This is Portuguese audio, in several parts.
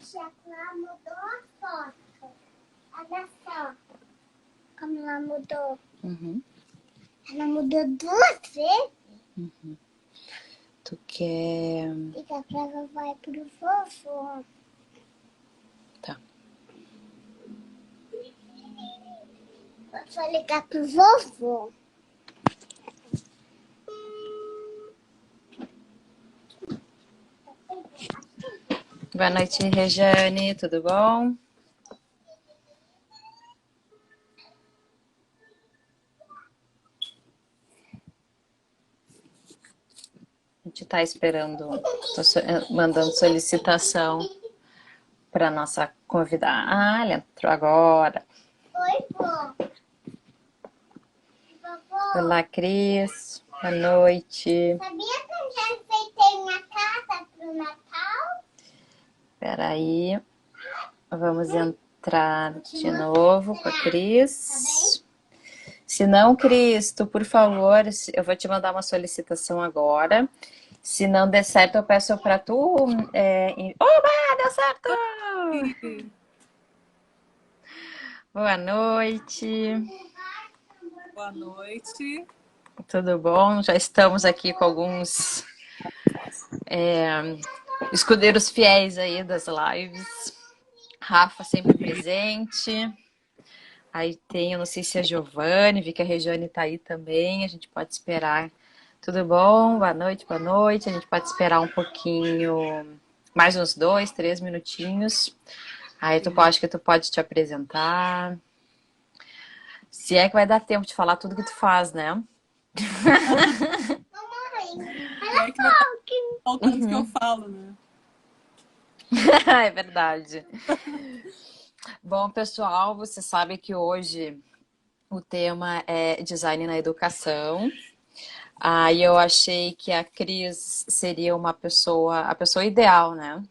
Tia, ela mudou a foto. Olha só como ela mudou. Ela mudou 2 vezes. Tu quer... Liga pra vovó e pro vovô. Tá. Vou ligar pro vovô. Boa noite, Rejane. Tudo bom? A gente tá esperando, mandando solicitação para nossa convidada. Ah, ela entrou agora. Oi, vô. Vovô, Olá, Cris. Boa noite. sabia que eu já enfeitei minha casa pro Natal? Espera aí. Vamos entrar de novo com a Cris. Se não, Cris, tu, por favor, eu vou te mandar uma solicitação agora. Se não der certo, eu peço para tu... Oba, deu certo! Boa noite. Boa noite. Tudo bom? Já estamos aqui com alguns escudeiros fiéis aí das lives. Rafa sempre presente. Aí tem, eu não sei se é a Giovanni, vi que a Regiane tá aí também. A gente pode esperar. Tudo bom? Boa noite, boa noite. A gente pode esperar um pouquinho, mais uns 2, 3 minutinhos. Aí acho que tu pode te apresentar. Se é que vai dar tempo de falar tudo que tu faz, né? Mamãe, É que vai falar o tanto que eu falo, né? É verdade. Bom, pessoal, você sabe que hoje o tema é design na educação. Aí eu achei que a Cris seria a pessoa ideal, né?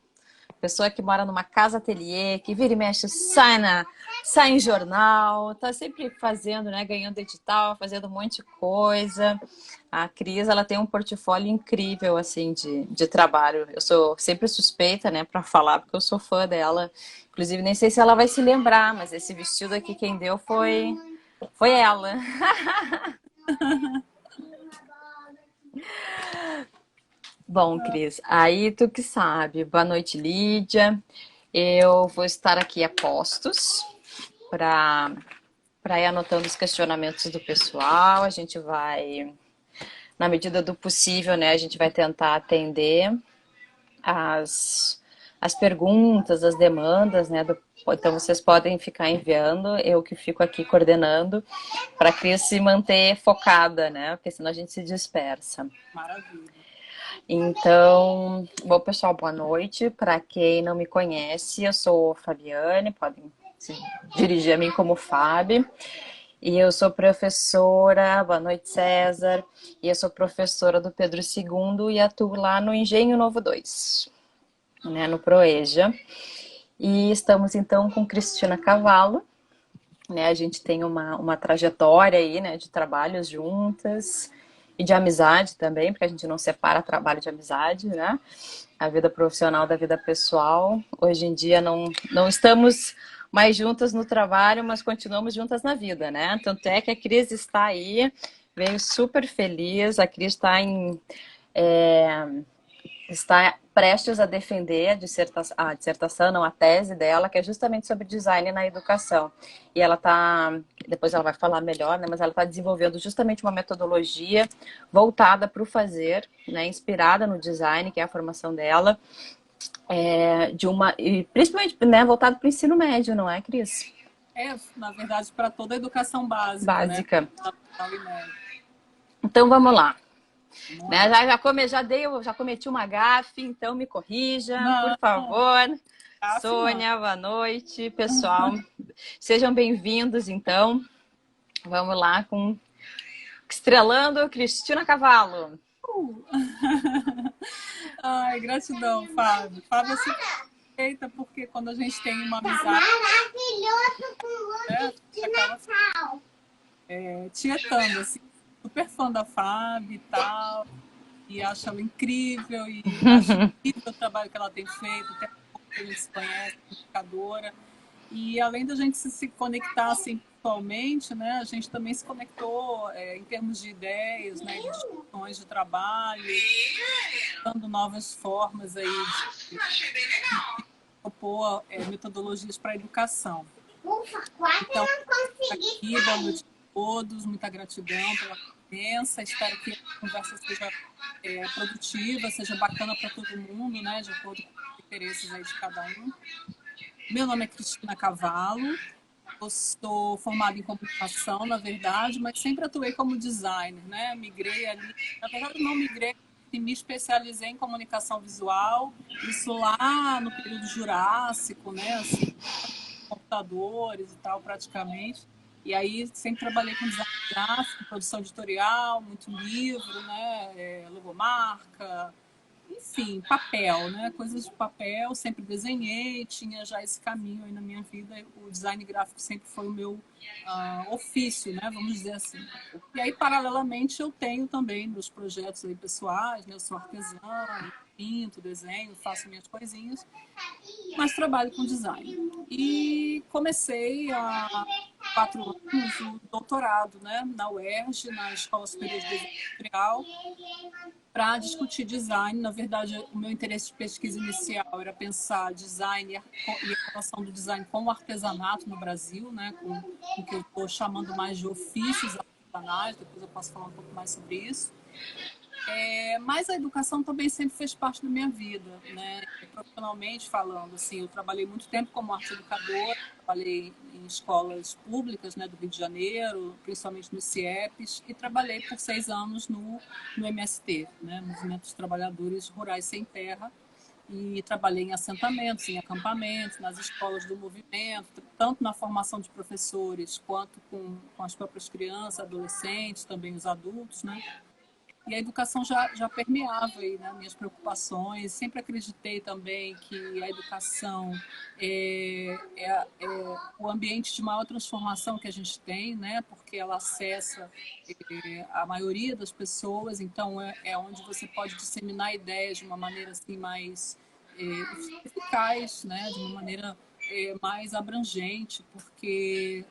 Pessoa que mora numa casa ateliê, que vira e mexe, sai em jornal, tá sempre fazendo, né? Ganhando edital, fazendo um monte de coisa. A Cris, ela tem um portfólio incrível, assim, de trabalho. Eu sou sempre suspeita, né, pra falar, porque eu sou fã dela. Inclusive, nem sei se ela vai se lembrar, mas esse vestido aqui quem deu foi ela. Bom, Cris, aí tu que sabe. Boa noite, Lídia. Eu vou estar aqui a postos para ir anotando os questionamentos do pessoal. A gente vai, na medida do possível, né, a gente vai tentar atender as perguntas, as demandas, né? Então vocês podem ficar enviando, eu que fico aqui coordenando, para a Cris se manter focada, né? Porque senão a gente se dispersa. Maravilha. Então, bom, pessoal, boa noite. Para quem não me conhece, eu sou Fabiane, podem se dirigir a mim como Fábio. E eu sou professora, boa noite, César. E eu sou professora do Pedro II e atuo lá no Engenho Novo 2, né, no Proeja. E estamos então com Cristina Cavallo, né? A gente tem uma trajetória aí, né, de trabalhos juntas e de amizade também, porque a gente não separa trabalho de amizade, né? A vida profissional da vida pessoal. Hoje em dia não estamos mais juntas no trabalho, mas continuamos juntas na vida, né? Tanto é que a Cris está aí, veio super feliz, a Cris está prestes a defender a dissertação, não, a tese dela, que é justamente sobre design na educação. E ela está, depois ela vai falar melhor, né, mas ela está desenvolvendo justamente uma metodologia voltada para o fazer, né, inspirada no design, que é a formação dela, e principalmente, né, voltado para o ensino médio, não é, Cris? Na verdade, para toda a educação básica, né? Básica. Então vamos lá. Né? Já cometi uma gafe, então me corrija, por favor. Sônia, boa noite, pessoal. Sejam bem-vindos, então. Vamos lá com Estrelando Cristina Cavallo. Ai, gratidão, Fábio. Fábio é super perfeita, porque quando a gente tem uma amizade... Maravilhoso com luz de Natal. Tietando, assim, super fã da Fábio e tal, e acho ela incrível, e acho incrível o trabalho que ela tem feito, a gente se conhece, comunicadora. E além da gente se conectar assim pessoalmente, né, a gente também se conectou em termos de ideias, né, de discussões de trabalho, dando novas formas aí de propor metodologias para a educação. Ufa, quase Então, não consegui aqui, boa noite a todos, muita gratidão pela presença, espero que a conversa seja produtiva, seja bacana para todo mundo, né, de acordo com os interesses aí de cada um. Meu nome é Cristina Cavallo, eu sou formada em comunicação, na verdade, mas sempre atuei como designer, né? Migrei ali, na verdade não migrei, me especializei em comunicação visual, isso lá no período Jurássico, né? Assim, computadores e tal, praticamente. E aí sempre trabalhei com design gráfico, produção editorial, muito livro, né? Logomarca, enfim, papel, né? Coisas de papel, sempre desenhei, tinha já esse caminho aí na minha vida. O design gráfico sempre foi o meu ofício, né? Vamos dizer assim. E aí, paralelamente, eu tenho também meus projetos aí pessoais, né? Eu sou artesã, pinto, desenho, faço minhas coisinhas, mas trabalho com design. E comecei há 4 anos o doutorado, né? Na UERJ, na Escola Superior de Desenho Industrial, para discutir design. Na verdade, o meu interesse de pesquisa inicial era pensar design e a relação do design com o artesanato no Brasil, né, com o que eu estou chamando mais de ofícios artesanais, depois eu posso falar um pouco mais sobre isso. Mas a educação também sempre fez parte da minha vida, né? Profissionalmente falando, assim, eu trabalhei muito tempo como arte educadora, trabalhei em escolas públicas, né, do Rio de Janeiro, principalmente no CIEPs, e trabalhei por 6 anos no MST, né, Movimento dos Trabalhadores Rurais Sem Terra, e trabalhei em assentamentos, em acampamentos, nas escolas do movimento, tanto na formação de professores quanto com as próprias crianças, adolescentes, também os adultos, né? E a educação já permeava aí, né, minhas preocupações. Sempre acreditei também que a educação é o ambiente de maior transformação que a gente tem, né, porque ela acessa a maioria das pessoas, então é onde você pode disseminar ideias de uma maneira assim mais eficaz, né, de uma maneira mais abrangente, porque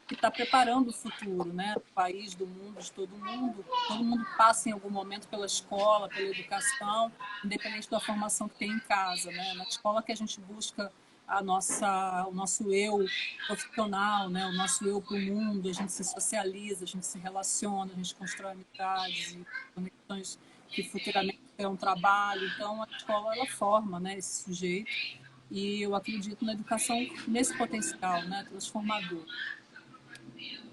que está preparando o futuro, né? Do país, do mundo, de todo mundo passa em algum momento pela escola, pela educação, independente da formação que tem em casa, né? Na escola que a gente busca o nosso eu profissional, né? O nosso eu para o mundo, a gente se socializa, a gente se relaciona, a gente constrói amizades e conexões que futuramente terão trabalho. Então, a escola, ela forma, né, esse sujeito. E eu acredito na educação nesse potencial, né, transformador.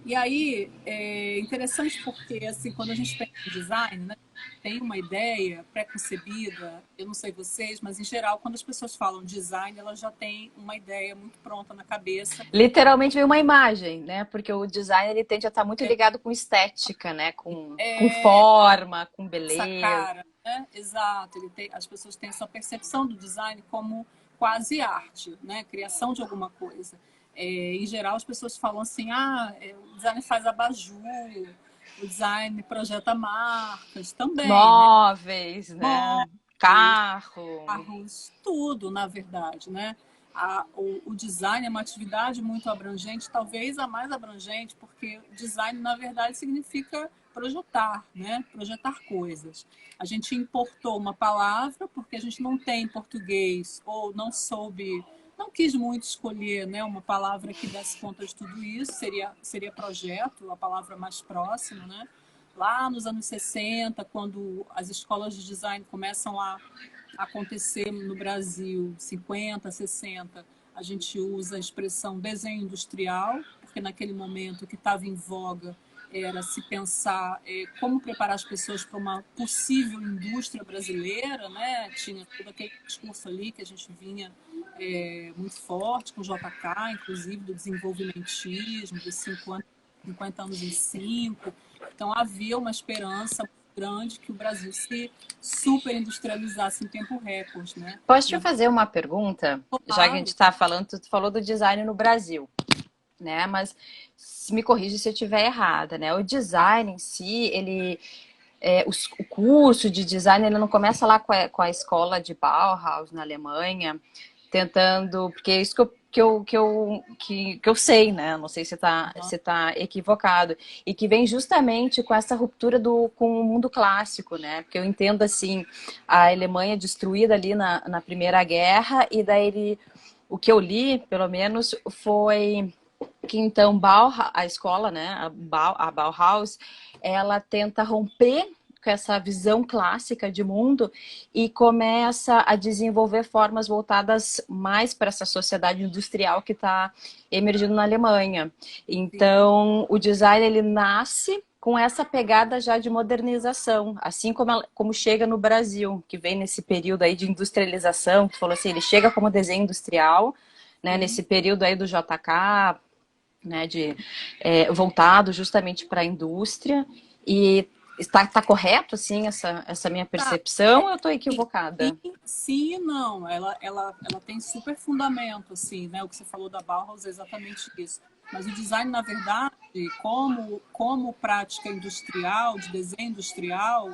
E aí, é interessante porque, assim, quando a gente pensa em design, né, tem uma ideia pré-concebida, eu não sei vocês, mas em geral, quando as pessoas falam design, elas já têm uma ideia muito pronta na cabeça. Literalmente veio uma imagem, né? Porque o design ele tende a estar muito ligado com estética, né? Com forma, com beleza. Essa cara, né? Exato. As pessoas têm essa percepção do design como quase arte, né? Criação de alguma coisa. Em geral, as pessoas falam assim, o design faz abajur, o design projeta marcas também, móveis, né? Carros, Carro. tudo, na verdade, né? O design é uma atividade muito abrangente, talvez a mais abrangente, porque design, na verdade, significa projetar, né? Projetar coisas. A gente importou uma palavra porque a gente não tem em português ou não quis muito escolher, né, uma palavra que desse conta de tudo isso, seria projeto, a palavra mais próxima, né? Lá nos anos 60, quando as escolas de design começam a acontecer no Brasil, 50, 60, a gente usa a expressão desenho industrial, porque naquele momento o que estava em voga era se pensar como preparar as pessoas para uma possível indústria brasileira, né? Tinha todo aquele discurso ali que a gente vinha muito forte com o JK, inclusive do desenvolvimentismo, dos 50 anos em 5. Então havia uma esperança grande que o Brasil se superindustrializasse em tempo recorde, né? Posso te fazer uma pergunta? Claro. Já que a gente está falando, tu falou do design no Brasil, né? Mas me corrija se eu estiver errada, né? O design em si, o curso de design ele não começa lá com a escola de Bauhaus na Alemanha, tentando, porque é isso que eu sei, né? Não sei se tá equivocado. E que vem justamente com essa ruptura com o mundo clássico, né? Porque eu entendo assim, a Alemanha destruída ali na Primeira Guerra, e daí o que eu li, pelo menos, foi que então a escola, né, a Bauhaus, ela tenta romper com essa visão clássica de mundo e começa a desenvolver formas voltadas mais para essa sociedade industrial que está emergindo na Alemanha. Então, o design ele nasce com essa pegada já de modernização, assim como chega no Brasil, que vem nesse período aí de industrialização, tu falou assim, ele chega como desenho industrial, né, nesse período aí do JK, né, voltado justamente para a indústria. E está correto, assim, essa minha percepção, ou eu estou equivocada? Sim e não. Ela tem super fundamento, assim, né? O que você falou da Bauhaus é exatamente isso. Mas o design, na verdade, como prática industrial, de desenho industrial,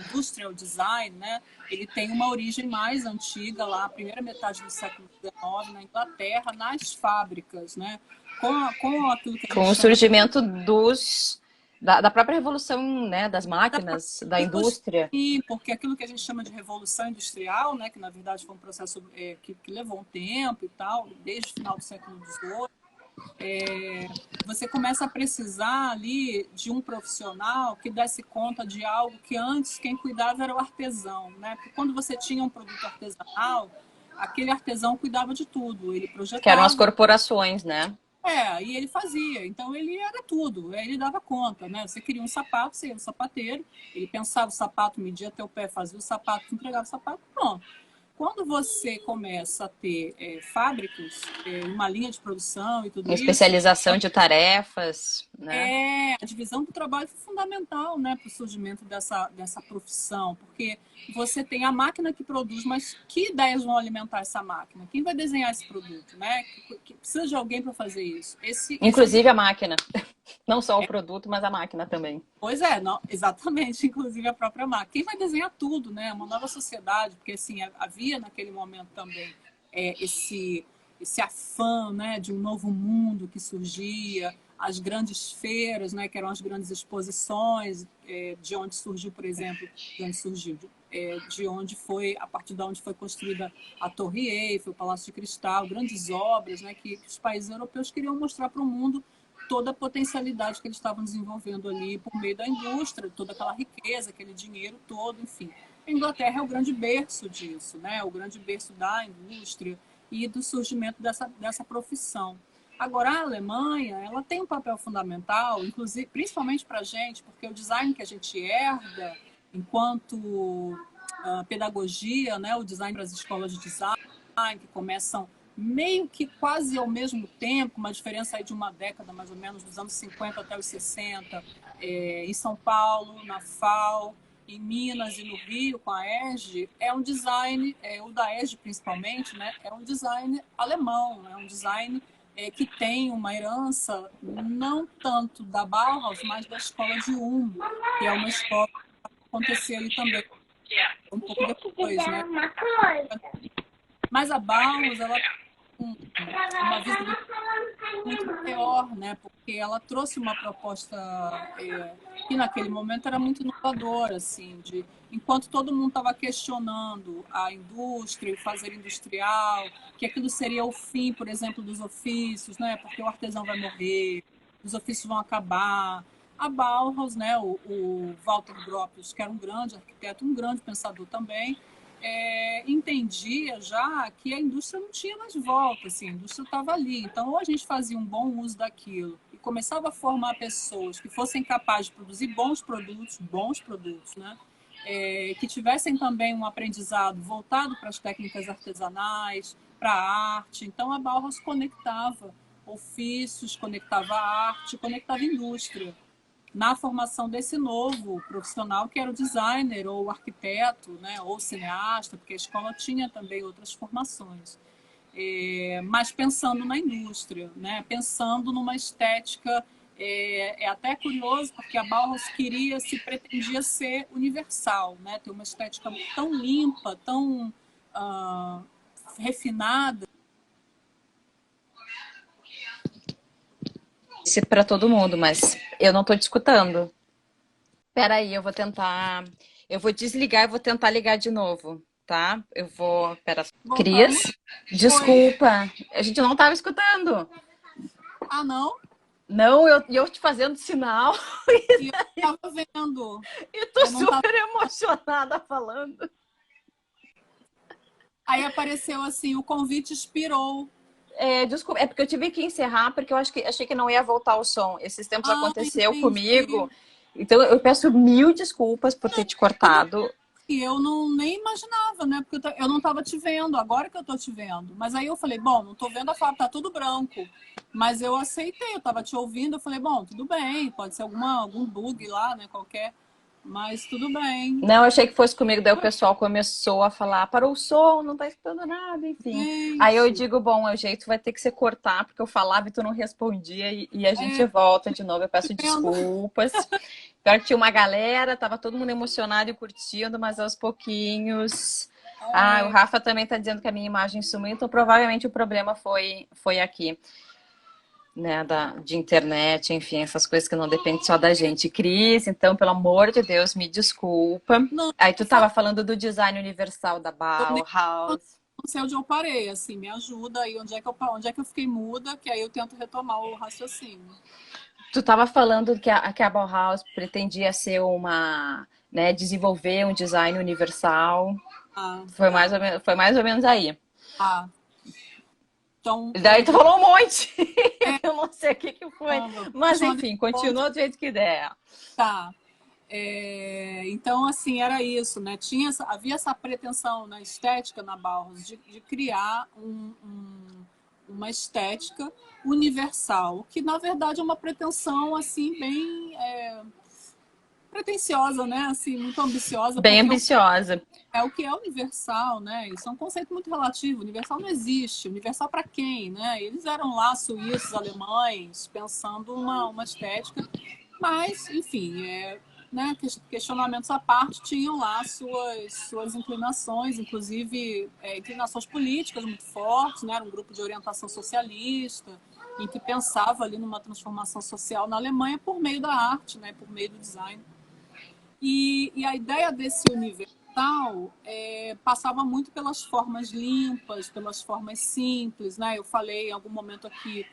industrial design, né? Ele tem uma origem mais antiga lá, a primeira metade do século XIX, na Inglaterra, nas fábricas, né? Com aquilo que a gente Com o chama surgimento da própria revolução, né, das máquinas, da indústria. Sim, porque aquilo que a gente chama de revolução industrial, né, que na verdade foi um processo que levou um tempo e tal, desde o final do século XVIII, você começa a precisar ali de um profissional que desse conta de algo que antes quem cuidava era o artesão, né? Porque quando você tinha um produto artesanal, aquele artesão cuidava de tudo, ele Que eram as projetava. corporações, né? E ele fazia. Então, ele era tudo. Ele dava conta, né? Você queria um sapato, você ia no sapateiro, ele pensava o sapato, media teu pé, fazia o sapato, entregava o sapato, pronto. Quando você começa a ter fábricas, uma linha de produção e tudo Uma isso, especialização de tarefas, né? a divisão do trabalho foi fundamental, né, para o surgimento dessa profissão, porque você tem a máquina que produz, mas que ideias vão alimentar essa máquina? Quem vai desenhar esse produto, né? Que precisa de alguém para fazer isso. Esse é o... Inclusive a máquina. Não só o produto, mas a máquina também. Pois é, não, exatamente, inclusive a própria máquina. Quem vai desenhar tudo, né? Uma nova sociedade, porque assim, havia naquele momento também esse afã, né, de um novo mundo que surgia, as grandes feiras, né, que eram as grandes exposições, de onde surgiu, por exemplo, de onde foi, a partir de onde foi construída a Torre Eiffel, o Palácio de Cristal, grandes obras, né, que os países europeus queriam mostrar para o mundo toda a potencialidade que eles estavam desenvolvendo ali por meio da indústria, toda aquela riqueza, aquele dinheiro todo, enfim. A Inglaterra é o grande berço disso, né? O grande berço da indústria e do surgimento dessa profissão. Agora, a Alemanha, ela tem um papel fundamental, inclusive, principalmente para a gente, porque o design que a gente herda enquanto pedagogia, né? O design para as escolas de design, que começam meio que quase ao mesmo tempo, uma diferença aí de uma década, mais ou menos, dos anos 50 até os 60, em São Paulo, na FAO, em Minas e no Rio, com a ESG, é um design, o da ESG principalmente, né, é um design alemão, é um design que tem uma herança não tanto da Bauhaus, mas da escola de Ulm, que é uma escola que aconteceu ali também, um pouco depois, né? Mas a Bauhaus, ela uma visão muito maior, né? Porque ela trouxe uma proposta que naquele momento era muito inovadora, assim, de enquanto todo mundo estava questionando a indústria, o fazer industrial, que aquilo seria o fim, por exemplo, dos ofícios, né? Porque o artesão vai morrer, os ofícios vão acabar. A Bauhaus, né? O Walter Gropius, que era um grande arquiteto, um grande pensador também, entendia já que a indústria não tinha mais volta, assim, a indústria estava ali. Então, ou a gente fazia um bom uso daquilo e começava a formar pessoas que fossem capazes de produzir bons produtos, né? Que tivessem também um aprendizado voltado para as técnicas artesanais, para a arte. Então, a Bauhaus conectava ofícios, conectava arte, conectava indústria na formação desse novo profissional que era o designer ou o arquiteto, né, ou o cineasta, porque a escola tinha também outras formações, mas pensando na indústria, né, pensando numa estética, até curioso porque a Bauhaus pretendia ser universal, né, ter uma estética tão limpa, tão refinada. Isso para todo mundo, mas eu não tô te escutando. Peraí, eu vou tentar. Eu vou desligar e vou tentar ligar de novo, tá? Eu vou. Pera. Voltamos. Cris, desculpa. A gente não tava escutando. Ah, não? Não, eu te fazendo sinal. E eu tava vendo. E tô super emocionada falando. Aí apareceu assim, o convite expirou. Desculpa, é porque eu tive que encerrar, porque eu achei que não ia voltar o som. Esses tempos aconteceu Entendi. comigo. Então eu peço mil desculpas por ter te Tudo cortado. e eu não nem imaginava, né? Porque eu não estava te vendo, agora que eu tô te vendo. Mas aí eu falei, bom, não tô vendo a foto, tá tudo branco. Mas eu aceitei, eu tava te ouvindo, eu falei, bom, tudo bem, pode ser algum bug lá, né? Qualquer. Mas tudo bem. Não, eu achei que fosse comigo, daí o pessoal começou a falar, parou o som, não tá escutando nada, enfim. Aí eu Gente, digo, bom, o jeito vai ter que ser cortar, porque eu falava e tu não respondia, e a gente volta de novo. Eu peço vendo? desculpas. Pior que tinha uma galera, tava todo mundo emocionado e curtindo, mas aos pouquinhos. Ah, o Rafa também tá dizendo que a minha imagem sumiu, então provavelmente o problema foi aqui, né, de internet, enfim, essas coisas que não dependem só da gente. Cris, então, pelo amor de Deus, me desculpa. Não, Aí tu tava falando do design universal da Bauhaus. não sei onde eu parei, assim, me ajuda aí, onde é que eu fiquei muda, que aí eu tento retomar o raciocínio. Tu tava falando que a Bauhaus pretendia ser uma, né, desenvolver um design universal. Ah, Foi mais ou menos aí. ah. Então, Daí tu falou um monte. Eu não sei o que foi. Mas última enfim, continua do jeito que der. tá. Então, assim, era isso, né? Havia essa pretensão na estética na Bauhaus de criar uma estética universal, que na verdade é uma pretensão assim bem pretensiosa, né? Assim, muito ambiciosa, Bem porque ambiciosa. é o que é universal, né? Isso é um conceito muito relativo. Universal não existe. Universal para quem, né? Eles eram lá suíços, alemães, pensando uma estética, mas, enfim, né, questionamentos à parte, tinham lá suas inclinações, inclusive inclinações políticas muito fortes, né? Era um grupo de orientação socialista, em que pensava ali numa transformação social na Alemanha por meio da arte, né? Por meio do design. E a ideia desse universal passava muito pelas formas limpas, pelas formas simples, né? Eu falei em algum momento aqui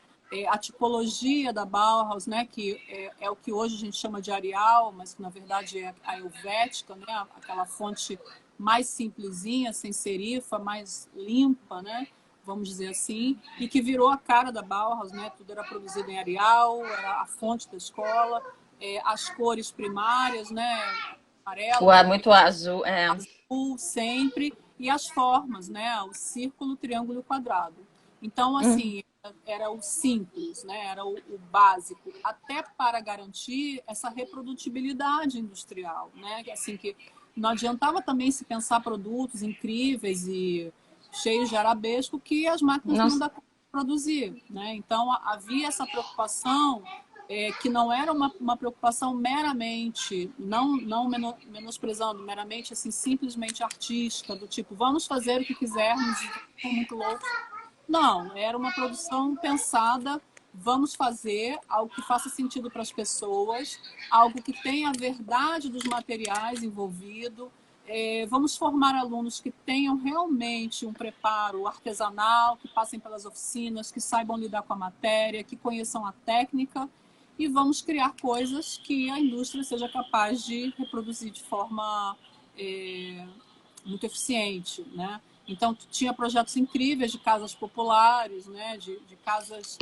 a tipologia da Bauhaus, né? Que é o que hoje a gente chama de Arial, mas que na verdade é a helvética, né? Aquela fonte mais simplesinha, sem serifa, mais limpa, né? Vamos dizer assim, e que virou a cara da Bauhaus, né? Tudo era produzido em Arial, era a fonte da escola. As cores primárias, né? Amarelo, O ar vermelho, muito azul, azul, sempre, e as formas, né? O círculo, o triângulo e o quadrado. Então, assim, era o simples, né? Era o básico, até para garantir essa reprodutibilidade industrial, né? Assim, que não adiantava também se pensar produtos incríveis e cheios de arabesco que as máquinas não dão para produzir, né? Então, havia essa preocupação que não era uma preocupação meramente, não menosprezando, meramente assim, simplesmente artística, do tipo, vamos fazer o que quisermos e for muito louco. Não, era uma produção pensada, vamos fazer algo que faça sentido para as pessoas, algo que tenha a verdade dos materiais envolvidos. Vamos formar alunos que tenham realmente um preparo artesanal, que passem pelas oficinas, que saibam lidar com a matéria, que conheçam a técnica, e vamos criar coisas que a indústria seja capaz de reproduzir de forma muito eficiente, né? Então, tinha projetos incríveis de casas populares, né? de casas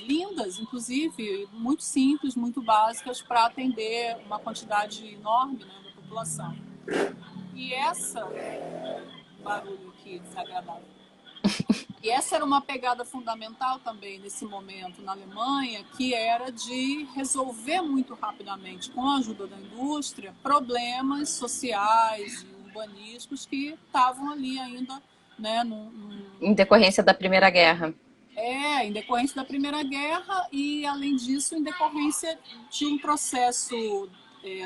lindas, inclusive, muito simples, muito básicas, para atender uma quantidade enorme, né, da população. E barulho aqui desagradável. E essa era uma pegada fundamental também nesse momento na Alemanha, que era de resolver muito rapidamente, com a ajuda da indústria, problemas sociais e urbanísticos que estavam ali ainda, né, em decorrência da Primeira Guerra. Em decorrência da Primeira Guerra e, além disso, em decorrência de um processo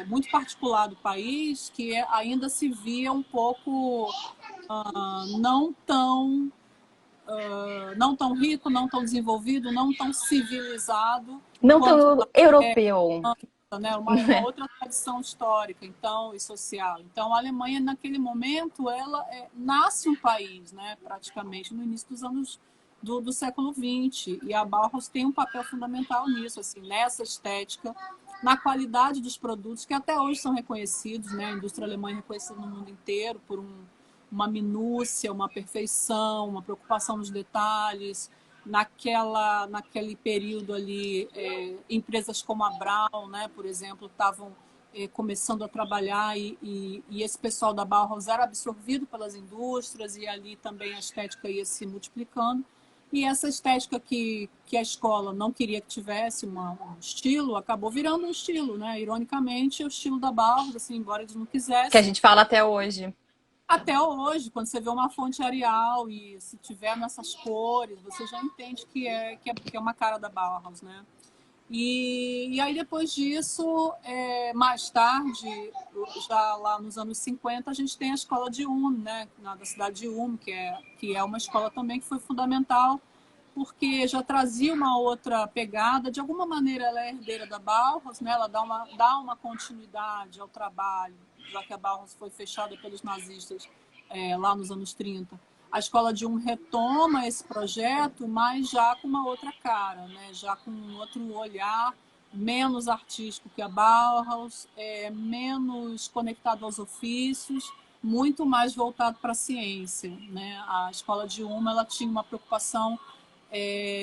muito particular do país, que ainda se via um pouco não tão não tão rico, não tão desenvolvido, não tão civilizado Não quanto tão europeu. né, uma outra tradição histórica, então, e social. Então, a Alemanha, naquele momento, ela nasce um país, né, praticamente, no início dos anos do século XX, e a Bauhaus tem um papel fundamental nisso, assim, nessa estética, na qualidade dos produtos, que até hoje são reconhecidos, né, a indústria alemã é reconhecida no mundo inteiro por uma minúcia, uma perfeição, uma preocupação nos detalhes. Naquele período ali, empresas como a Braun, né, por exemplo, estavam começando a trabalhar e esse pessoal da Bauhaus era absorvido pelas indústrias e ali também a estética ia se multiplicando. E essa estética que a escola não queria que tivesse um estilo, acabou virando um estilo, né? Ironicamente, é o estilo da Bauhaus, assim, embora eles não Que a quisessem. gente fala até hoje. Até hoje, quando você vê uma fonte Arial e se tiver nessas cores, você já entende que é uma cara da Bauhaus, né? E aí, depois disso, mais tarde, já lá nos anos 50, a gente tem a escola de Ulm, né? Da cidade de Ulm, que é uma escola também que foi fundamental, porque já trazia uma outra pegada. De alguma maneira, ela é herdeira da Bauhaus, né? Ela dá uma continuidade ao trabalho, já que a Bauhaus foi fechada pelos nazistas lá nos anos 30. A escola de retoma esse projeto, mas já com uma outra cara, né? Já com um outro olhar, menos artístico que a Bauhaus, menos conectado aos ofícios, muito mais voltado para a ciência, né? A escola de ela tinha uma preocupação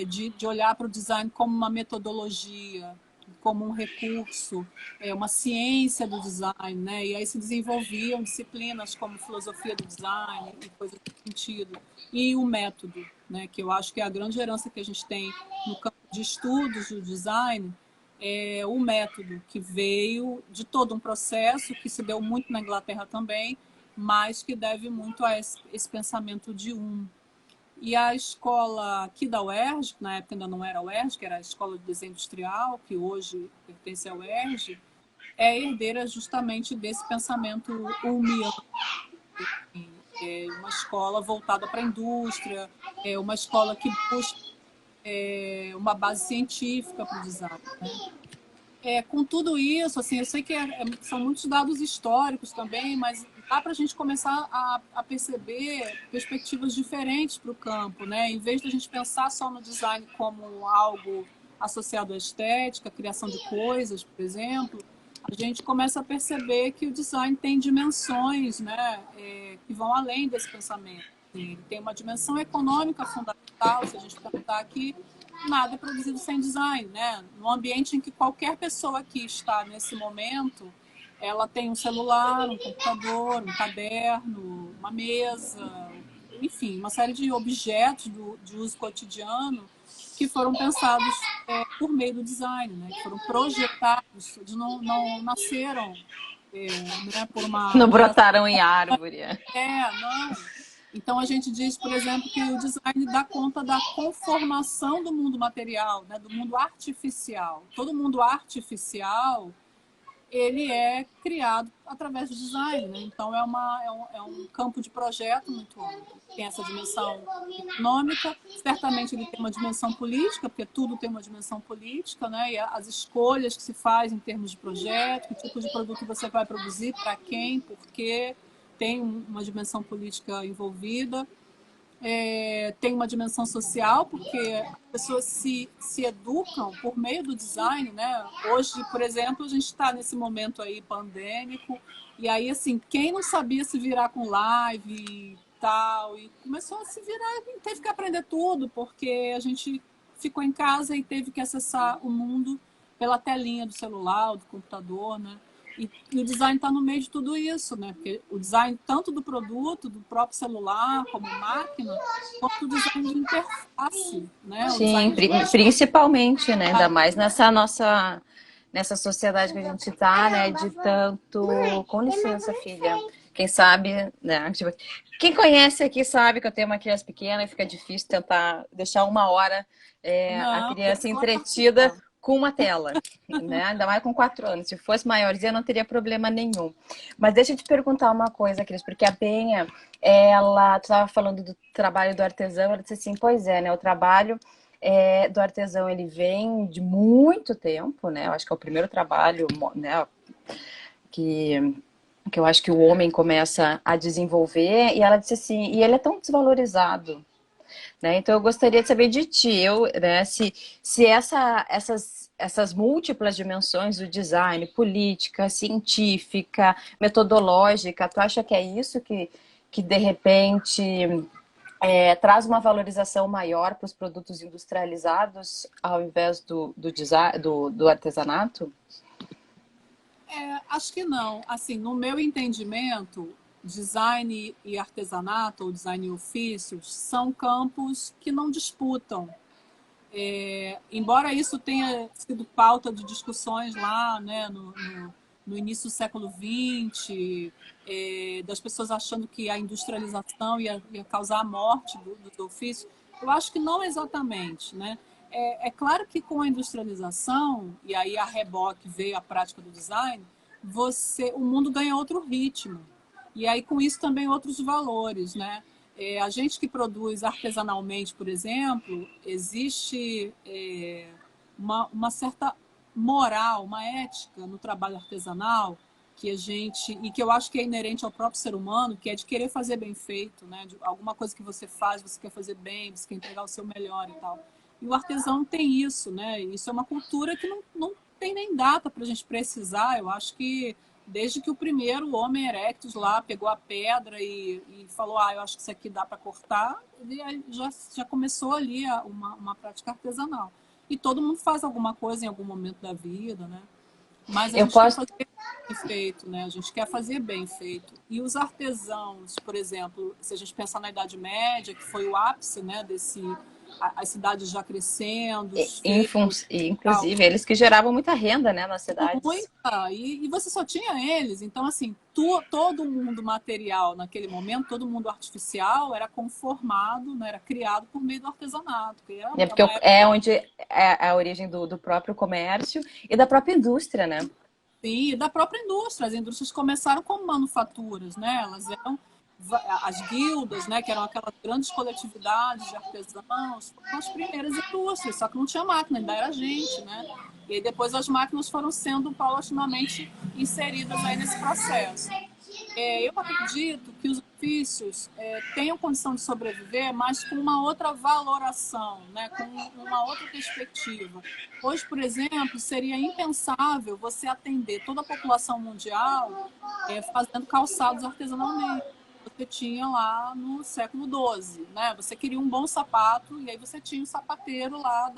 de olhar para o design como uma metodologia, como um recurso, uma ciência do design, né? E aí se desenvolviam disciplinas como filosofia do design e coisas do sentido. E o método, né? Que eu acho que é a grande herança que a gente tem no campo de estudos do design, é o método que veio de todo um processo que se deu muito na Inglaterra também, mas que deve muito a esse pensamento de E a escola aqui da UERJ, que na época ainda não era a UERJ, que era a Escola de Desenho Industrial, que hoje pertence à UERJ, é herdeira justamente desse pensamento ulmiano. É uma escola voltada para a indústria, é uma escola que busca uma base científica para o design, né? Com tudo isso, assim, eu sei que são muitos dados históricos também, mas dá para a gente começar a perceber perspectivas diferentes para o campo, né? Em vez de a gente pensar só no design como algo associado à estética, à criação de coisas, por exemplo, a gente começa a perceber que o design tem dimensões, né, que vão além desse pensamento. Ele tem uma dimensão econômica fundamental, se a gente pensar que nada é produzido sem design, né? No ambiente em que qualquer pessoa que está nesse momento, ela tem um celular, um computador, um caderno, uma mesa, enfim, uma série de objetos de uso cotidiano que foram pensados por meio do design, né? Que foram projetados, eles não nasceram né, por Não uma geração. brotaram em árvore. Não. Então, a gente diz, por exemplo, que o design dá conta da conformação do mundo material, né, do mundo artificial. Todo mundo artificial, ele é criado através do design, né? Então, é um campo de projeto muito amplo. Tem essa dimensão econômica, certamente ele tem uma dimensão política, porque tudo tem uma dimensão política, né? E as escolhas que se faz em termos de projeto, que tipo de produto você vai produzir, para quem, por quê, tem uma dimensão política envolvida. Tem uma dimensão social, porque as pessoas se educam por meio do design, né? Hoje, por exemplo, a gente está nesse momento aí pandêmico, e aí, assim, quem não sabia se virar com live e tal, e começou a se virar e teve que aprender tudo, porque a gente ficou em casa e teve que acessar o mundo pela telinha do celular, do computador, né? E o design está no meio de tudo isso, né? Porque o design tanto do produto, do próprio celular, como máquina, quanto o design de interface, né? O Sim, design de principalmente, né? Ainda mais nessa sociedade que a gente tá, né? De tanto. Com licença, filha. Quem sabe, né? Tipo, quem conhece aqui sabe que eu tenho uma criança pequena e fica difícil tentar deixar uma hora a Não, criança entretida com uma tela, né? Ainda mais com 4 anos. Se fosse maiorzinha, não teria problema nenhum. Mas deixa eu te perguntar uma coisa, Cris, porque a Benha, ela estava falando do trabalho do artesão, ela disse assim, pois é, né? O trabalho do artesão, ele vem de muito tempo, né? Eu acho que é o primeiro trabalho, né? Que eu acho que o homem começa a desenvolver, e ela disse assim, e ele é tão desvalorizado, né? Então eu gostaria de saber de ti, né, se essas múltiplas dimensões do design, política, científica, metodológica, tu acha que é isso que de repente traz uma valorização maior para os produtos industrializados ao invés do design, do artesanato? Acho que não. Assim, no meu entendimento, design e artesanato, ou design e ofícios, são campos que não disputam. Embora isso tenha sido pauta de discussões lá, né, no início do século XX, das pessoas achando que a industrialização ia causar a morte dos ofícios, eu acho que não exatamente, né? Claro que com a industrialização, e aí a reboque veio a prática do design, o mundo ganha outro ritmo. E aí com isso também outros valores, né? A gente que produz artesanalmente, por exemplo, existe uma certa moral, uma ética no trabalho artesanal e que eu acho que é inerente ao próprio ser humano, que é de querer fazer bem feito, né? De alguma coisa que você faz, você quer fazer bem, você quer entregar o seu melhor e tal. E o artesão tem isso, né? Isso é uma cultura que não tem nem data para a gente precisar. Eu acho que desde que o primeiro Homo erectus lá pegou a pedra e falou, eu acho que isso aqui dá para cortar, ele já começou ali uma prática artesanal. E todo mundo faz alguma coisa em algum momento da vida, né? Mas a gente quer fazer bem feito, né? A gente quer fazer bem feito. E os artesãos, por exemplo, se a gente pensar na Idade Média, que foi o ápice, né, as cidades já crescendo, os feitos, Inclusive, eles que geravam muita renda, né, nas cidades. Muita, e você só tinha eles. Então, assim, todo mundo material naquele momento, todo mundo artificial, era conformado, né, era criado por meio do artesanato. Porque onde é a origem do próprio comércio e da própria indústria, né? Sim, e da própria indústria. As indústrias começaram como manufaturas, né? Elas eram as guildas, né, que eram aquelas grandes coletividades de artesãos, foram as primeiras indústrias, só que não tinha máquina, ainda era gente, né? E aí depois as máquinas foram sendo paulatinamente inseridas aí nesse processo. Eu acredito que os ofícios tenham condição de sobreviver, mas com uma outra valoração, né? Com uma outra perspectiva. Hoje, por exemplo, seria impensável você atender toda a população mundial fazendo calçados artesanalmente. Você tinha lá no século XII, né? Você queria um bom sapato e aí você tinha um sapateiro lá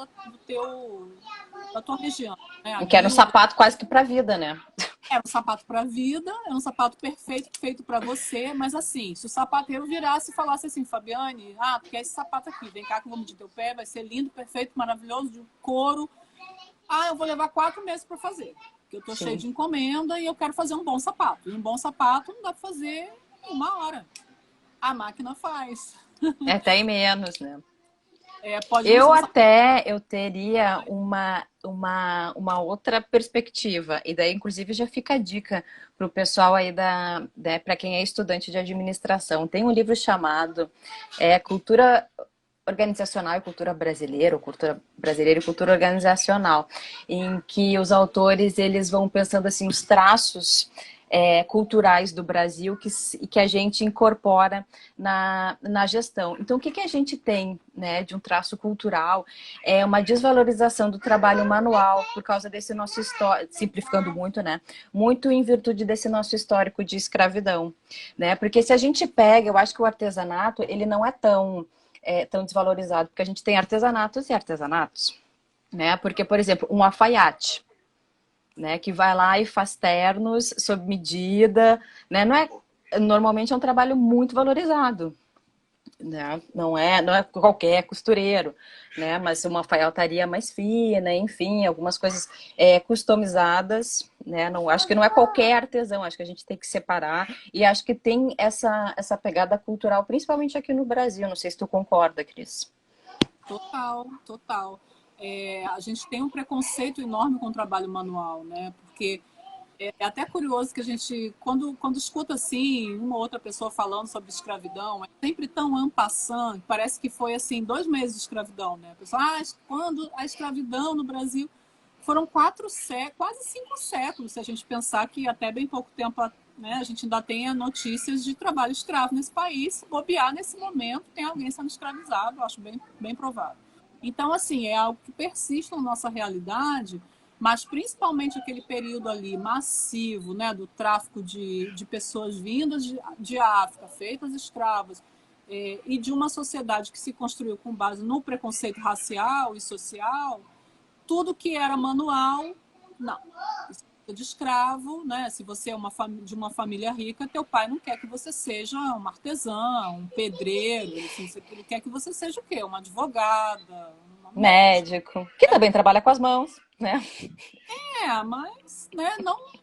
da tua região, né? Que era um sapato quase que para a vida, né? Era um sapato para a vida, era um sapato perfeito, feito para você, mas assim, se o sapateiro virasse e falasse assim, Fabiane, tu quer esse sapato aqui, vem cá que eu vou medir teu pé, vai ser lindo, perfeito, maravilhoso, de couro. Eu vou levar 4 meses para fazer, porque eu tô cheio de encomenda e eu quero fazer um bom sapato. E um bom sapato não dá para fazer em 1 hora. A máquina faz. Até em menos, né? Eu teria uma outra perspectiva, e daí, inclusive, já fica a dica para o pessoal aí para quem é estudante de administração. Tem um livro chamado Cultura Organizacional e Cultura Brasileira, ou Cultura Brasileira e Cultura Organizacional, em que os autores eles vão pensando assim os traços culturais do Brasil que a gente incorpora na gestão. Então, o que a gente tem, né, de um traço cultural é uma desvalorização do trabalho manual por causa desse nosso histórico, simplificando muito, né, muito em virtude desse nosso histórico de escravidão, né, porque se a gente pega, eu acho que o artesanato, ele não é tão desvalorizado, porque a gente tem artesanatos e artesanatos, né, porque, por exemplo, um alfaiate, né, que vai lá e faz ternos sob medida, né, normalmente é um trabalho muito valorizado, né, não é qualquer costureiro, né, mas uma alfaiataria mais fina, enfim, algumas coisas customizadas, né, acho que não é qualquer artesão, acho que a gente tem que separar, e acho que tem essa pegada cultural, principalmente aqui no Brasil, não sei se tu concorda, Cris. Total, total. a gente tem um preconceito enorme com o trabalho manual, né? Porque é até curioso que a gente, quando escuta assim, uma ou outra pessoa falando sobre escravidão, é sempre tão en passant, parece que foi assim, 2 meses de escravidão, né? A pessoa, quando a escravidão no Brasil foram 4 séculos, quase 5 séculos, se a gente pensar que até bem pouco tempo, né, a gente ainda tem notícias de trabalho escravo nesse país. Se bobear nesse momento, tem alguém sendo escravizado, eu acho bem provável. Então, assim, é algo que persiste na nossa realidade, mas principalmente aquele período ali massivo, né, do tráfico de pessoas vindas de África, feitas escravas, e de uma sociedade que se construiu com base no preconceito racial e social, tudo que era manual, não. De escravo, né? Se você é de uma família rica, teu pai não quer que você seja um artesão, um pedreiro, assim, ele quer que você seja o quê? Uma advogada, uma médica. Médico, que também trabalha com as mãos, né? Mas né,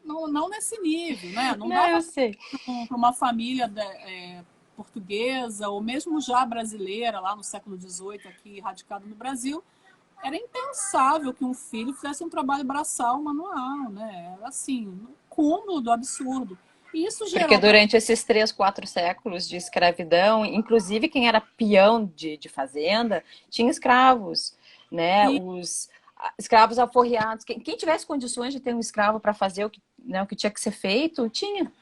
não nesse nível, né? Não Não, dava eu sei. para uma família portuguesa ou mesmo já brasileira, lá no século XVIII, aqui radicado no Brasil, era impensável que um filho fizesse um trabalho braçal manual, né? Era assim, no cúmulo do absurdo. E isso Porque gerou durante esses 3, 4 séculos de escravidão, inclusive quem era peão de fazenda, tinha escravos, né? e Os escravos alforriados. Quem tivesse condições de ter um escravo para fazer o que tinha que ser feito, tinha,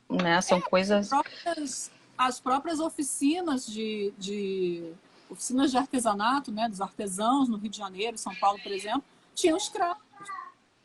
né? São coisas... as próprias oficinas oficinas de artesanato, né, dos artesãos no Rio de Janeiro, São Paulo, por exemplo, tinham escravos,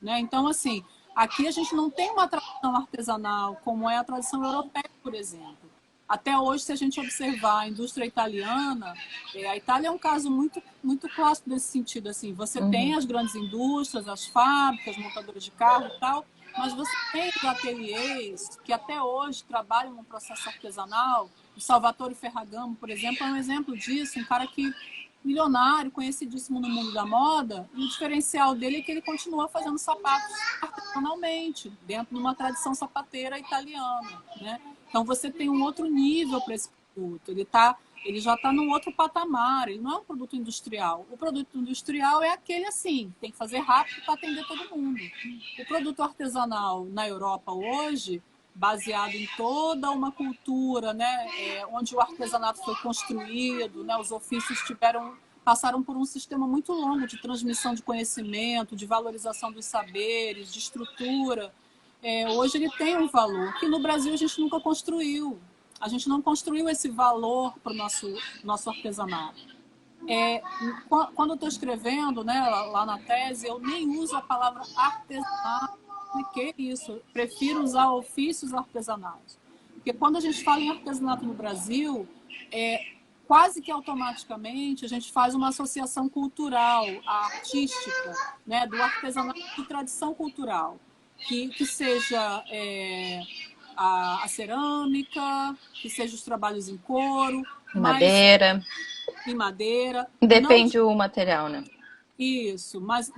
né? Então, assim, aqui a gente não tem uma tradição artesanal como é a tradição europeia, por exemplo. Até hoje, se a gente observar a indústria italiana, a Itália é um caso muito clássico nesse sentido. Assim, você tem as grandes indústrias, as fábricas, montadoras de carro e tal, mas você tem os ateliês que até hoje trabalham no processo artesanal. O Salvatore Ferragamo, por exemplo, é um exemplo disso, um cara que milionário, conhecidíssimo no mundo da moda, e o diferencial dele é que ele continua fazendo sapatos artesanalmente, dentro de uma tradição sapateira italiana, né? Então você tem um outro nível para esse produto, ele já está num outro patamar, ele não é um produto industrial. O produto industrial é aquele assim, tem que fazer rápido para atender todo mundo. O produto artesanal na Europa hoje, baseado em toda uma cultura, né, onde o artesanato foi construído, né, os ofícios passaram por um sistema muito longo de transmissão de conhecimento, de valorização dos saberes, de estrutura. Hoje ele tem um valor que no Brasil a gente nunca construiu. A gente não construiu esse valor para o nosso artesanato. Quando eu estou escrevendo, né, lá na tese, eu nem uso a palavra artesanato. Que isso? Eu prefiro usar ofícios artesanais. Porque quando a gente fala em artesanato no Brasil, quase que automaticamente a gente faz uma associação cultural, artística, né, do artesanato de tradição cultural, que seja a cerâmica, que seja os trabalhos em couro, mas Madeira. em madeira. Não Depende o material, né? isso, mas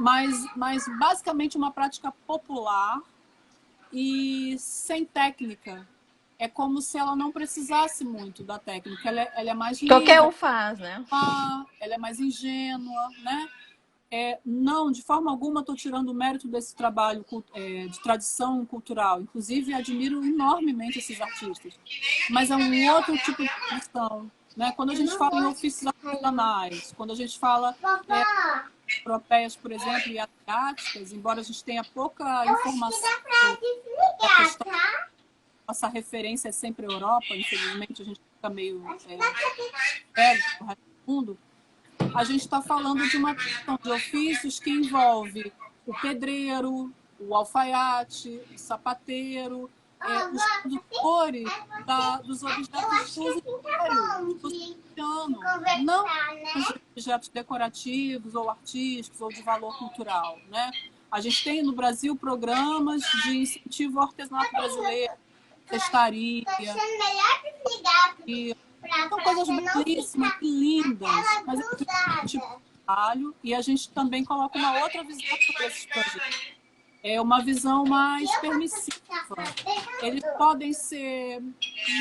basicamente uma prática popular e sem técnica. É como se ela não precisasse muito da técnica. Ela é mais Qualquer livre, um faz, né? ela é mais ingênua, né? Não, de forma alguma estou tirando o mérito desse trabalho de tradição cultural. Inclusive, admiro enormemente esses artistas. Mas é um outro tipo de tradição. Né? Quando a gente fala em ofícios artesanais, quando a gente fala europeias, por exemplo, e asiáticas, embora a gente tenha pouca informação da questão, nossa referência é sempre a Europa, infelizmente a gente fica meio velho pro resto do mundo, a gente está falando de uma questão de ofícios que envolve o pedreiro, o alfaiate, o sapateiro, os produtores dos objetos de uso cotidiano, não os objetos decorativos ou artísticos ou de valor cultural, né? A gente tem no Brasil programas de incentivo ao artesanato brasileiro, cestaria, e são coisas belíssimas e lindas, mas é um tipo de trabalho e a gente também coloca uma outra visão sobre esses projetos. É uma visão mais permissiva. Eles podem ser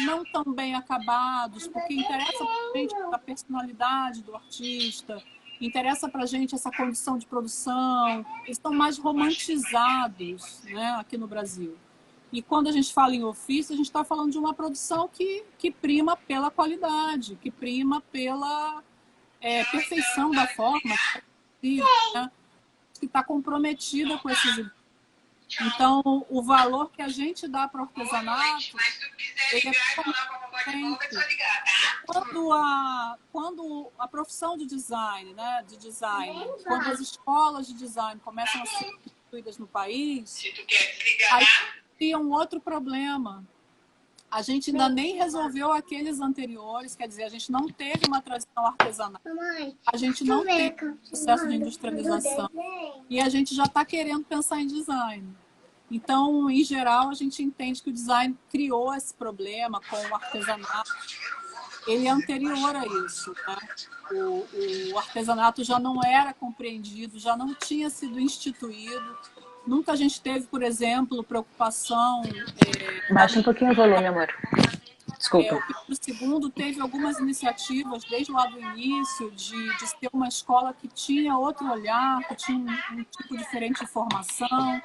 não tão bem acabados, porque interessa para a gente a personalidade do artista, interessa para a gente essa condição de produção, eles estão mais romantizados, né, aqui no Brasil. E quando a gente fala em ofício, a gente está falando de uma produção que prima pela qualidade, que prima pela perfeição da forma, né, que está comprometida com esses ideias. Então, o valor que a gente dá para o artesanato, ele é totalmente quando a profissão de design, né, quando as escolas de design começam a ser instituídas no país, aí tem um outro problema. A gente ainda nem resolveu aqueles anteriores, quer dizer, a gente não teve uma tradição artesanal, a gente não teve processo de industrialização e a gente já está querendo pensar em design. Então, em geral, a gente entende que o design criou esse problema com o artesanato. Ele é anterior a isso, né? O artesanato já não era compreendido, já não tinha sido instituído. Nunca a gente teve, por exemplo, preocupação... Baixa um pouquinho o volume, amor. Desculpa. O Pedro II teve algumas iniciativas, desde lá do início, de ser uma escola que tinha outro olhar, que tinha um tipo diferente de formação.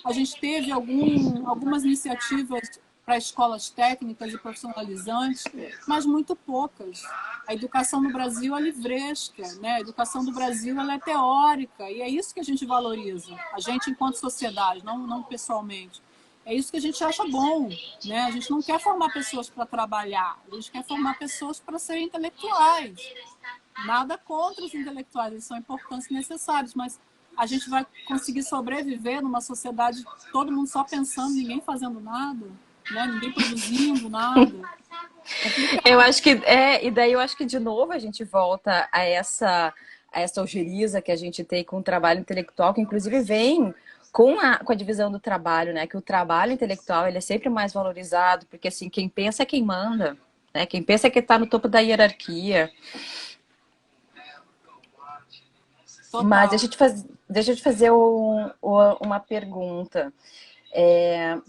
A gente teve algumas iniciativas para escolas técnicas e profissionalizantes, mas muito poucas. A educação no Brasil é livresca, né? A educação do Brasil ela é teórica, e é isso que a gente valoriza, a gente enquanto sociedade, não pessoalmente. É isso que a gente acha bom, né? A gente não quer formar pessoas para trabalhar, a gente quer formar pessoas para serem intelectuais. Nada contra os intelectuais, eles são importantes e necessários, mas a gente vai conseguir sobreviver numa sociedade todo mundo só pensando, ninguém fazendo nada, né? Ninguém produzindo nada. Eu acho que e daí eu acho que de novo a gente volta a essa ojeriza que a gente tem com o trabalho intelectual, que inclusive vem com a divisão do trabalho, né? Que o trabalho intelectual ele é sempre mais valorizado, porque assim, quem pensa é quem manda, né? Quem pensa é quem está no topo da hierarquia. Total. Mas deixa eu te fazer uma pergunta.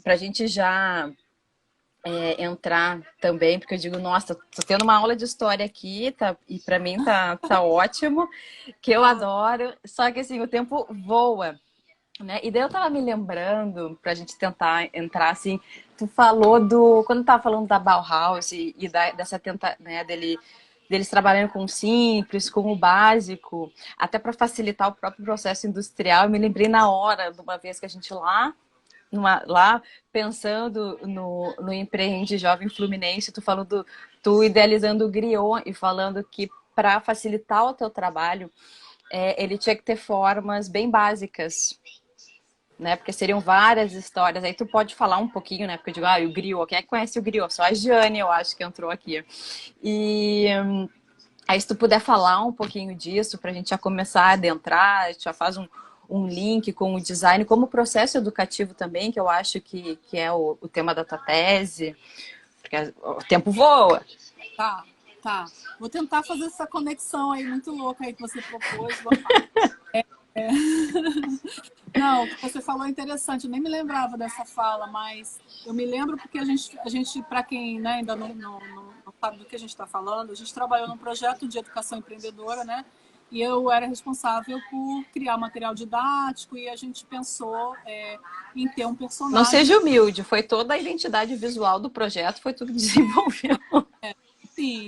Para a gente já entrar também, porque eu digo, nossa, tô tendo uma aula de história aqui, tá, e para mim tá ótimo, que eu adoro, só que assim, o tempo voa, né? E daí eu tava me lembrando, pra gente tentar entrar assim, tu falou quando tava falando da Bauhaus e dessa né, deles trabalhando com o simples, com o básico, até para facilitar o próprio processo industrial, eu me lembrei na hora, de uma vez que a gente lá pensando no Empreende Jovem Fluminense, tu idealizando o griot e falando que para facilitar o teu trabalho, ele tinha que ter formas bem básicas, né? Porque seriam várias histórias. Aí tu pode falar um pouquinho, né? Porque eu digo, o griot, quem é que conhece o griot? Só a Giane, eu acho que entrou aqui. E aí se tu puder falar um pouquinho disso, para a gente já começar a adentrar, a gente já faz um link com o design, como processo educativo também, que eu acho que é o tema da tua tese, porque o tempo voa. Tá. Vou tentar fazer essa conexão aí muito louca aí que você propôs. Não, o que você falou é interessante, eu nem me lembrava dessa fala, mas eu me lembro porque a gente para quem, né, ainda não sabe do que a gente está falando, a gente trabalhou num projeto de educação empreendedora, né? E eu era responsável por criar material didático e a gente pensou em ter um personagem... Não seja humilde, foi toda a identidade visual do projeto, foi tudo que desenvolveu.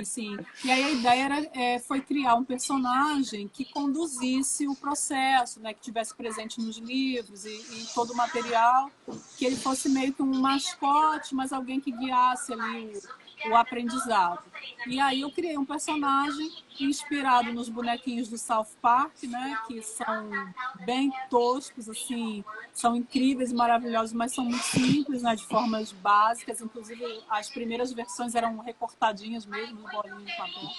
Sim. E aí a ideia foi criar um personagem que conduzisse o processo, né? Que tivesse presente nos livros e todo o material, que ele fosse meio que um mascote, mas alguém que guiasse ali o aprendizado. E aí eu criei um personagem inspirado nos bonequinhos do South Park, né? Que são bem toscos, assim, são incríveis e maravilhosos, mas são muito simples, né? De formas básicas. Inclusive, as primeiras versões eram recortadinhas mesmo, bolinhas de papel.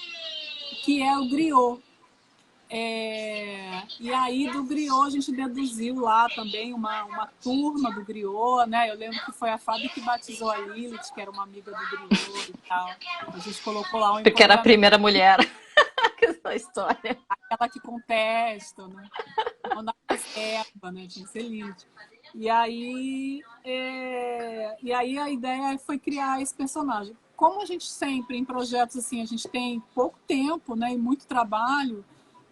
Que é o griot. E aí do griot a gente deduziu lá também uma turma do griot, né? Eu lembro que foi a Fábio que batizou a Lilith, que era uma amiga do griot e tal. A gente colocou lá Porque era a primeira mulher da história. Aquela que contesta, né? Não na reserva, né? Tinha que ser Lilith. E aí a ideia foi criar esse personagem. Como a gente sempre, em projetos assim, a gente tem pouco tempo, né? E muito trabalho,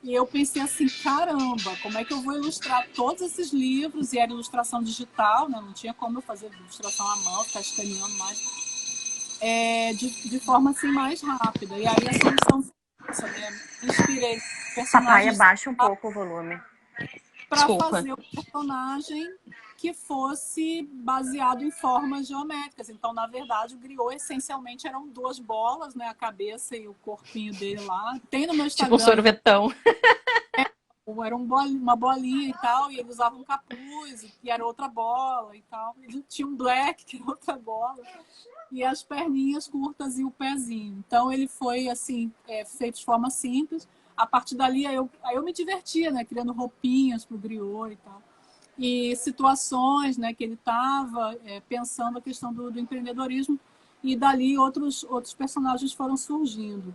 E eu pensei assim, caramba, como é que eu vou ilustrar todos esses livros? E era ilustração digital, né? Não tinha como eu fazer ilustração à mão, ficar escaneando mais, de forma assim mais rápida. E aí a solução foi essa, né? Me inspirei em Papai, personagens abaixa um pouco o volume. para Desculpa. fazer o personagem que fosse baseado em formas geométricas. Então, na verdade, o griot essencialmente eram duas bolas, né? A cabeça e o corpinho dele lá. Tem no meu Tipo um Instagram, sorvetão. era uma bolinha e tal, e ele usava um capuz, e era outra bola e tal. Ele tinha um black, que era outra bola, e as perninhas curtas e o pezinho. Então ele foi assim, feito de forma simples. A partir dali aí eu me divertia, né, criando roupinhas pro griot e tal. E situações, né, que ele estava pensando a questão do empreendedorismo, e dali outros personagens foram surgindo.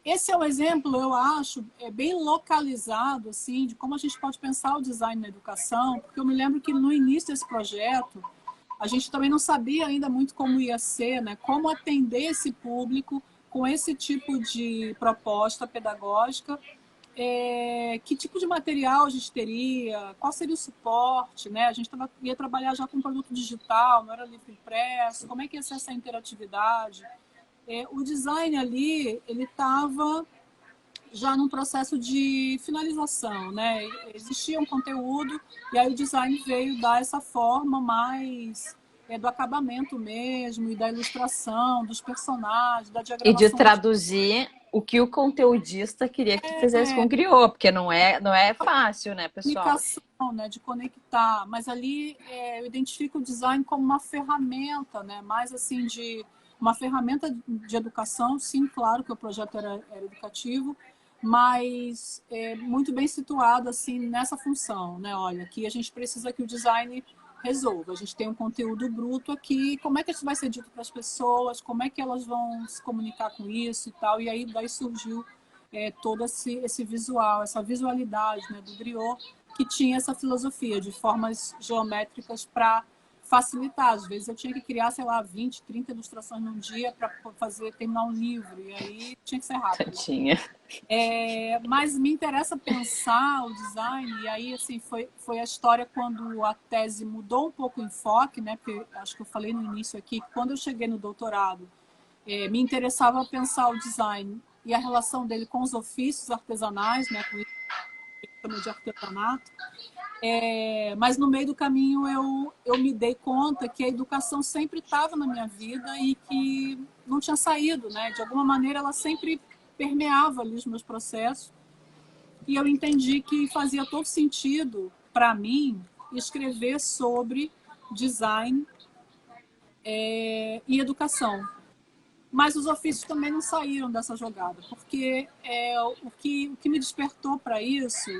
Esse é um exemplo, eu acho, bem localizado, assim, de como a gente pode pensar o design na educação, porque eu me lembro que no início desse projeto, a gente também não sabia ainda muito como ia ser, né? Como atender esse público com esse tipo de proposta pedagógica, que tipo de material a gente teria, qual seria o suporte, né? A gente ia trabalhar já com produto digital, não era livro impresso, como é que ia ser essa interatividade? O design ali, ele estava já num processo de finalização, né? Existia um conteúdo e aí o design veio dar essa forma mais do acabamento mesmo e da ilustração, dos personagens, da E de diagramação. traduzir o que o conteudista queria que tu fizesse com o griot, porque não é fácil, né, pessoal? Comunicação, né, de conectar, mas ali eu identifico o design como uma ferramenta, né, mais assim de uma ferramenta de educação, sim, claro que o projeto era educativo, mas muito bem situado assim nessa função, né? Olha, aqui a gente precisa que o design resolva. A gente tem um conteúdo bruto aqui, como é que isso vai ser dito para as pessoas, como é que elas vão se comunicar com isso e tal, e aí daí surgiu todo esse visual, essa visualidade, né, do griot, que tinha essa filosofia de formas geométricas para facilitar. Às vezes eu tinha que criar, sei lá, 20, 30 ilustrações num dia para terminar um livro, e aí tinha que ser rápido. Tadinha. Mas me interessa pensar o design, e aí assim, foi a história quando a tese mudou um pouco o enfoque, né, porque acho que eu falei no início aqui, quando eu cheguei no doutorado, me interessava pensar o design e a relação dele com os ofícios artesanais, né, com isso que chama de artesanato. Mas no meio do caminho eu me dei conta que a educação sempre estava na minha vida e que não tinha saído, né? De alguma maneira ela sempre permeava ali os meus processos, e eu entendi que fazia todo sentido para mim escrever sobre design e educação. Mas os ofícios também não saíram dessa jogada, porque o que me despertou para isso,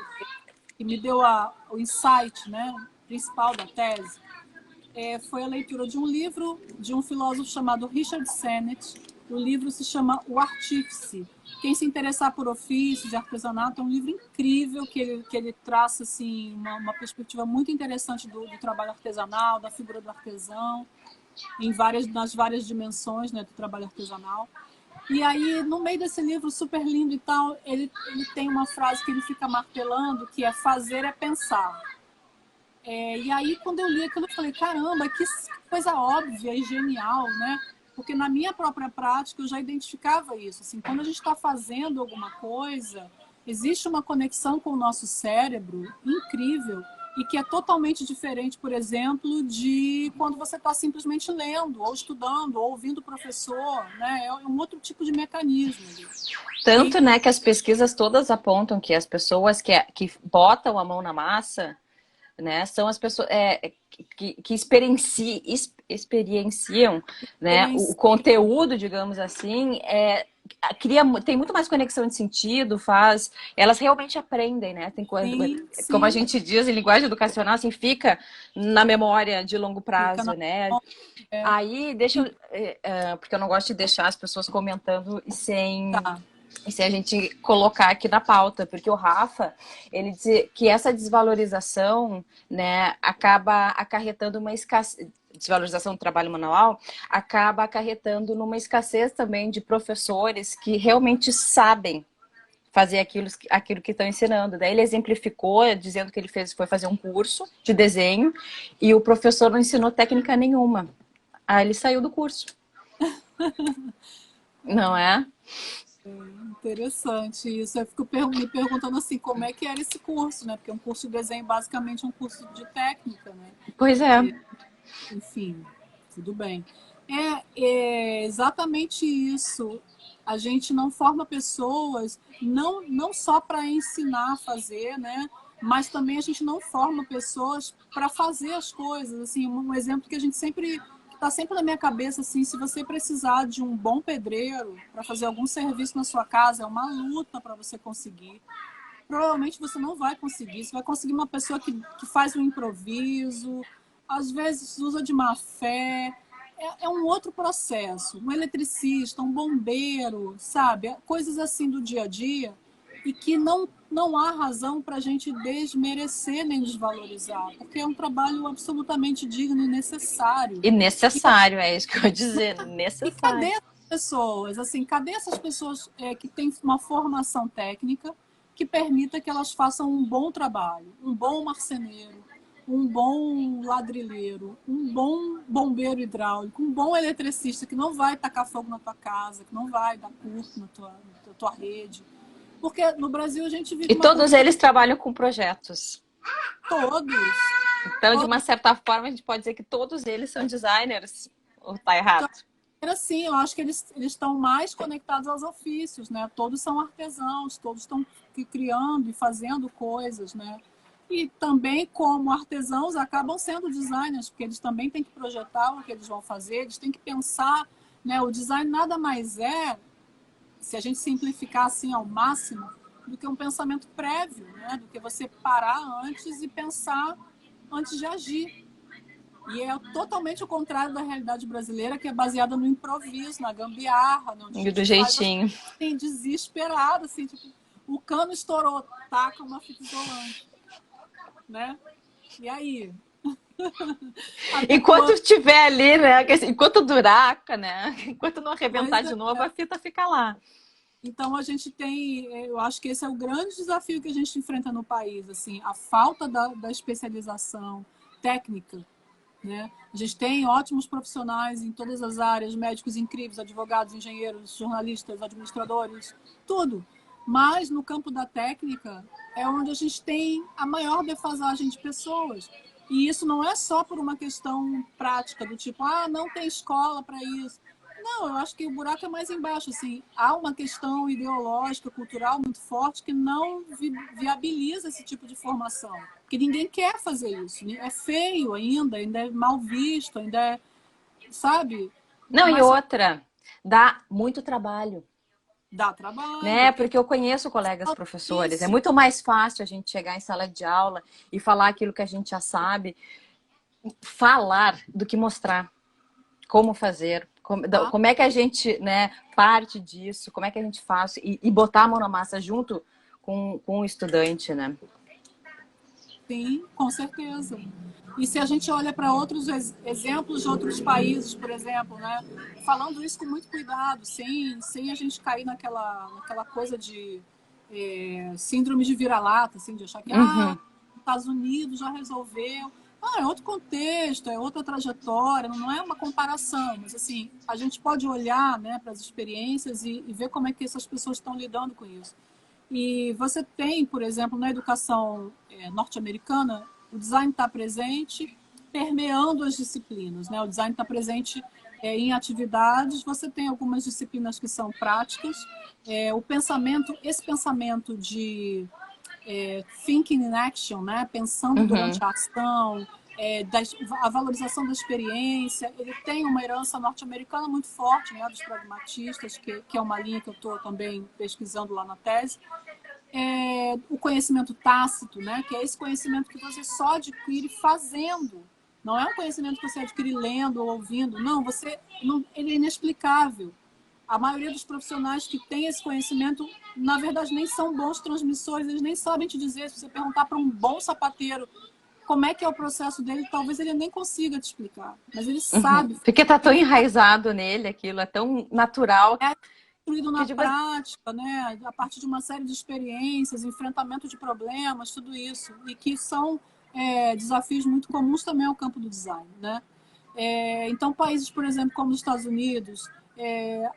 que me deu o insight, né, principal da tese, foi a leitura de um livro de um filósofo chamado Richard Sennett. O livro se chama O Artífice. Quem se interessar por ofícios e artesanato, é um livro incrível que ele traça assim, uma perspectiva muito interessante do trabalho artesanal, da figura do artesão, nas várias dimensões, né, do trabalho artesanal. E aí, no meio desse livro super lindo e tal, ele tem uma frase que ele fica martelando, que é fazer é pensar. E aí, quando eu li aquilo, eu falei, caramba, que coisa óbvia e genial, né? Porque na minha própria prática eu já identificava isso. Assim, quando a gente está fazendo alguma coisa, existe uma conexão com o nosso cérebro incrível e que é totalmente diferente, por exemplo, de quando você está simplesmente lendo, ou estudando, ou ouvindo o professor, né? É um outro tipo de mecanismo. Tanto, né, que as pesquisas todas apontam que as pessoas que botam a mão na massa, né, são as pessoas que experienciam, né, o conteúdo, digamos assim, tem muito mais conexão de sentido, elas realmente aprendem, né, como a gente diz em linguagem educacional, assim, fica na memória de longo prazo, né. Aí, porque eu não gosto de deixar as pessoas comentando e sem a gente colocar aqui na pauta, porque o Rafa, ele diz que essa desvalorização, né, acaba acarretando uma escassez, desvalorização do trabalho manual, acaba acarretando numa escassez também de professores que realmente sabem fazer aquilo que estão ensinando. Daí ele exemplificou, dizendo que ele foi fazer um curso de desenho e o professor não ensinou técnica nenhuma. Aí ele saiu do curso. Não é? Interessante isso. Eu fico me perguntando assim, como é que era esse curso, né? Porque um curso de desenho basicamente é um curso de técnica, né? Pois é. Enfim, tudo bem. É exatamente isso. A gente não forma pessoas, não só para ensinar a fazer, né? Mas também a gente não forma pessoas para fazer as coisas. Assim, um exemplo que a gente sempre está sempre na minha cabeça, assim, se você precisar de um bom pedreiro para fazer algum serviço na sua casa, é uma luta para você conseguir. Provavelmente você não vai conseguir. Você vai conseguir uma pessoa que faz um improviso, às vezes usa de má fé. É um outro processo. Um eletricista, um bombeiro, sabe? Coisas assim do dia a dia e que não há razão para a gente desmerecer nem desvalorizar, porque é um trabalho absolutamente digno e necessário. E necessário, é isso que eu ia dizer, E necessário. cadê essas pessoas? Assim, cadê essas pessoas que têm uma formação técnica que permita que elas façam um bom trabalho, um bom marceneiro, um bom ladrilheiro, um bom bombeiro hidráulico, um bom eletricista que não vai tacar fogo na tua casa, que não vai dar curto na tua rede. Porque no Brasil a gente vive E uma todos cultura eles trabalham com projetos. todos. Então, de uma certa forma, a gente pode dizer que todos eles são designers. Ou tá errado? Assim, eu acho que eles estão mais conectados aos ofícios, né? Todos são artesãos, todos estão criando e fazendo coisas, né? E também, como artesãos, acabam sendo designers, porque eles também têm que projetar o que eles vão fazer, eles têm que pensar, né? O design nada mais é, se a gente simplificar assim ao máximo, do que um pensamento prévio, né? Do que você parar antes e pensar antes de agir. E é totalmente o contrário da realidade brasileira, que é baseada no improviso, na gambiarra, né? Onde a E do gente faz jeitinho. assim, desesperado, assim, tipo, o cano estourou, taca uma fita isolante, né? E aí? Enquanto Quando... estiver ali, né? Enquanto durar, né? Enquanto não arrebentar Pois de novo, é. a fita fica lá. Então a gente tem, eu acho que esse é o grande desafio que a gente enfrenta no país, assim, a falta da especialização técnica, né? A gente tem ótimos profissionais em todas as áreas, médicos incríveis, advogados, engenheiros, jornalistas, administradores, tudo. Mas no campo da técnica é onde a gente tem a maior defasagem de pessoas. E isso não é só por uma questão prática, do tipo, não tem escola para isso. Não, eu acho que o buraco é mais embaixo. Assim, há uma questão ideológica, cultural muito forte que não viabiliza esse tipo de formação. Porque ninguém quer fazer isso. É feio ainda é mal visto, ainda é, sabe? Não, e Mas outra, dá muito trabalho. dá trabalho. Né? Porque eu conheço colegas professores. É Isso. muito mais fácil a gente chegar em sala de aula e falar aquilo que a gente já sabe, falar do que mostrar como fazer, como é que a gente, né, parte disso, como é que a gente faz e botar a mão na massa junto com o estudante, né? Sim, com certeza. E se a gente olha para outros exemplos de outros países, por exemplo, né, falando isso com muito cuidado, sem a gente cair naquela coisa de síndrome de vira-lata, assim, de achar que os Estados Unidos já resolveu. É outro contexto, é outra trajetória, não é uma comparação, mas assim, a gente pode olhar, né, para as experiências e ver como é que essas pessoas estão lidando com isso. E você tem, por exemplo, na educação norte-americana, o design está presente permeando as disciplinas, né? O design está presente em atividades, você tem algumas disciplinas que são práticas, esse pensamento de thinking in action, né? Pensando durante a ação, a valorização da experiência, ele tem uma herança norte-americana muito forte, né? Dos pragmatistas, que é uma linha que eu estou também pesquisando lá na tese. O conhecimento tácito, né? Que é esse conhecimento que você só adquire fazendo. Não é um conhecimento que você adquire lendo ou ouvindo. Não, ele é inexplicável. A maioria dos profissionais que têm esse conhecimento, na verdade, nem são bons transmissores, eles nem sabem te dizer. Se você perguntar para um bom sapateiro como é que é o processo dele, talvez ele nem consiga te explicar. Mas ele sabe. Porque tá tão enraizado nele aquilo, é tão natural. construído na prática, né? A partir de uma série de experiências, enfrentamento de problemas, tudo isso. E que são desafios muito comuns também ao campo do design, né? Então, países, por exemplo, como os Estados Unidos,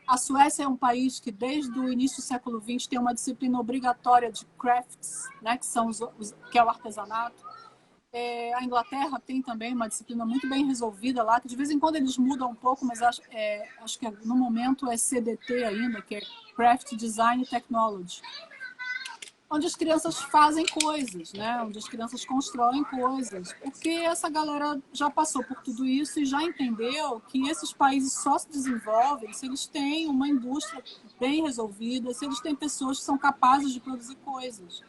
a Suécia é um país que, desde o início do século XX, tem uma disciplina obrigatória de crafts, né? Que é o artesanato. A Inglaterra tem também uma disciplina muito bem resolvida lá, que de vez em quando eles mudam um pouco, mas acho que no momento é CDT ainda, que é Craft Design Technology, onde as crianças fazem coisas, né? Onde as crianças constroem coisas, porque essa galera já passou por tudo isso e já entendeu que esses países só se desenvolvem se eles têm uma indústria bem resolvida, se eles têm pessoas que são capazes de produzir coisas.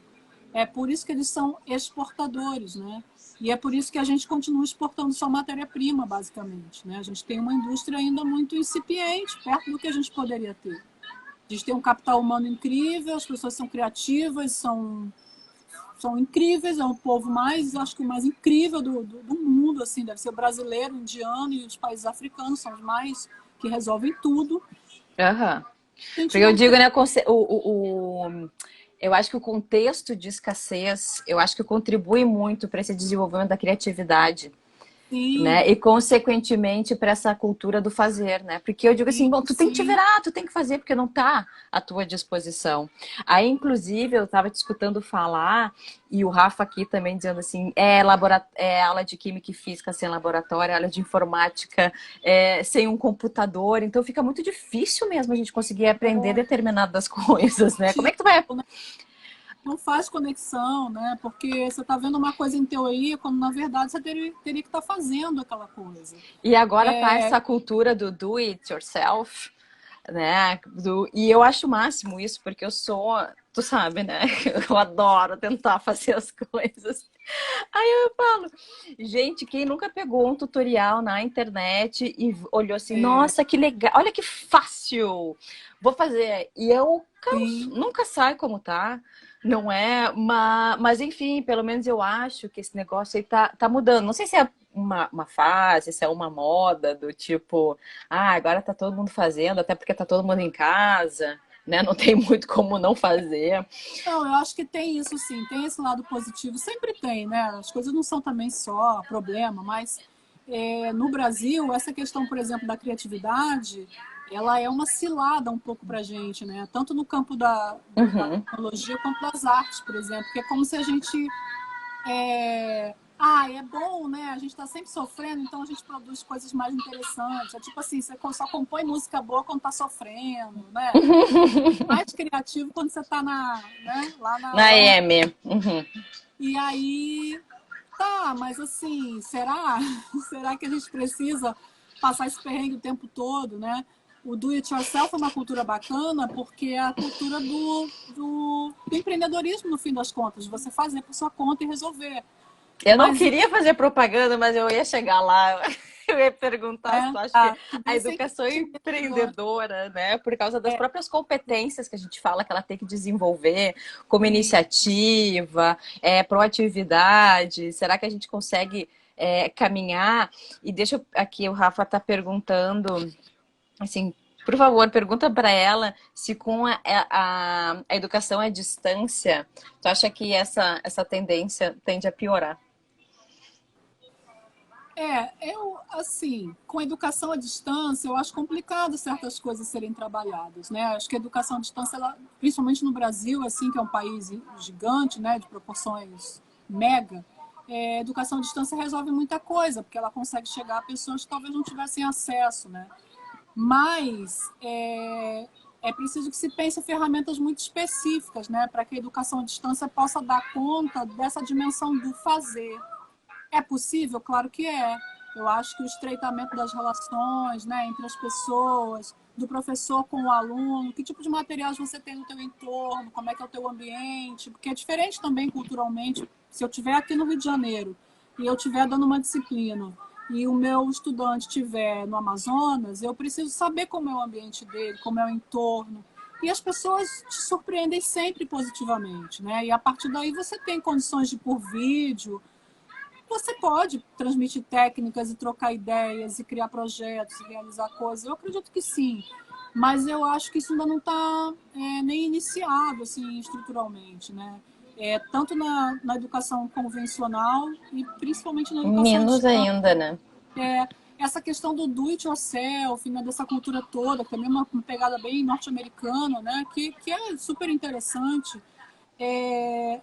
É por isso que eles são exportadores, né? E é por isso que a gente continua exportando só matéria-prima, basicamente, né? A gente tem uma indústria ainda muito incipiente, perto do que a gente poderia ter. A gente tem um capital humano incrível, as pessoas são criativas, são incríveis, é o povo acho que o mais incrível do mundo, assim, deve ser o brasileiro, o indiano e os países africanos, são os mais que resolvem tudo. Aham. Porque eu digo, né, eu acho que o contexto de escassez, eu acho que contribui muito para esse desenvolvimento da criatividade. Sim. Né? E, consequentemente, para essa cultura do fazer, né? Porque eu digo assim, bom, tu tem que te virar, tu tem que fazer, porque não está à tua disposição. Aí, inclusive, eu estava te escutando falar, e o Rafa aqui também dizendo assim, aula de química e física sem laboratório, aula de informática sem um computador, então fica muito difícil mesmo a gente conseguir aprender determinadas coisas, né? Como é que tu vai... Não faz conexão, né? Porque você está vendo uma coisa em teoria, quando na verdade você teria que estar fazendo aquela coisa. E agora tá essa cultura do do it yourself, né? E eu acho o máximo isso, porque eu sou, tu sabe, né? Eu adoro tentar fazer as coisas. Aí eu falo, gente, quem nunca pegou um tutorial na internet e olhou assim, nossa, que legal, olha que fácil, vou fazer. E eu nunca sai como tá. Não é, mas enfim, pelo menos eu acho que esse negócio aí tá mudando. Não sei se é uma fase, se é uma moda do tipo, agora tá todo mundo fazendo, até porque tá todo mundo em casa, né? Não tem muito como não fazer. Não, eu acho que tem isso sim, tem esse lado positivo, sempre tem, né? As coisas não são também só problema, mas no Brasil, essa questão, por exemplo, da criatividade, ela é uma cilada um pouco pra gente, né? Tanto no campo da tecnologia quanto das artes, por exemplo, que é como se a gente é bom, né? A gente está sempre sofrendo, então a gente produz coisas mais interessantes. É tipo assim, você só compõe música boa quando tá sofrendo, né? Mais criativo quando você tá lá na EM. E aí, mas assim, será? Será que a gente precisa passar esse perrengue o tempo todo, né? O do it yourself é uma cultura bacana porque é a cultura do empreendedorismo, no fim das contas, de você fazer por sua conta e resolver. Eu não queria fazer propaganda, mas eu ia chegar lá. Eu ia perguntar se tu acha que a educação empreendedora, né? Por causa das próprias competências que a gente fala que ela tem que desenvolver, como iniciativa, proatividade. Será que a gente consegue caminhar? E deixa aqui, o Rafa tá perguntando, assim, por favor, pergunta para ela se com a educação à distância, tu acha que essa tendência tende a piorar? Assim, com a educação à distância, eu acho complicado certas coisas serem trabalhadas, né? Acho que a educação à distância, principalmente no Brasil, assim, que é um país gigante, né, de proporções mega, a educação à distância resolve muita coisa, porque ela consegue chegar a pessoas que talvez não tivessem acesso, né? Mas é preciso que se pense em ferramentas muito específicas, né, para que a educação à distância possa dar conta dessa dimensão do fazer. É possível? Claro que é. Eu acho que o estreitamento das relações, né, entre as pessoas, do professor com o aluno, que tipo de materiais você tem no teu entorno, como é que é o teu ambiente, porque é diferente também culturalmente. Se eu estiver aqui no Rio de Janeiro e eu estiver dando uma disciplina e o meu estudante estiver no Amazonas, eu preciso saber como é o ambiente dele, como é o entorno. E as pessoas te surpreendem sempre positivamente, né? E a partir daí você tem condições de, por vídeo, você pode transmitir técnicas e trocar ideias e criar projetos e realizar coisas. Eu acredito que sim. mas eu acho que isso ainda não está nem iniciado, assim, estruturalmente, né? Tanto na educação convencional e principalmente na educação à Menos distância. ainda, né? Essa questão do do it yourself, né, dessa cultura toda, que também é uma pegada bem norte-americana, né, que é super interessante.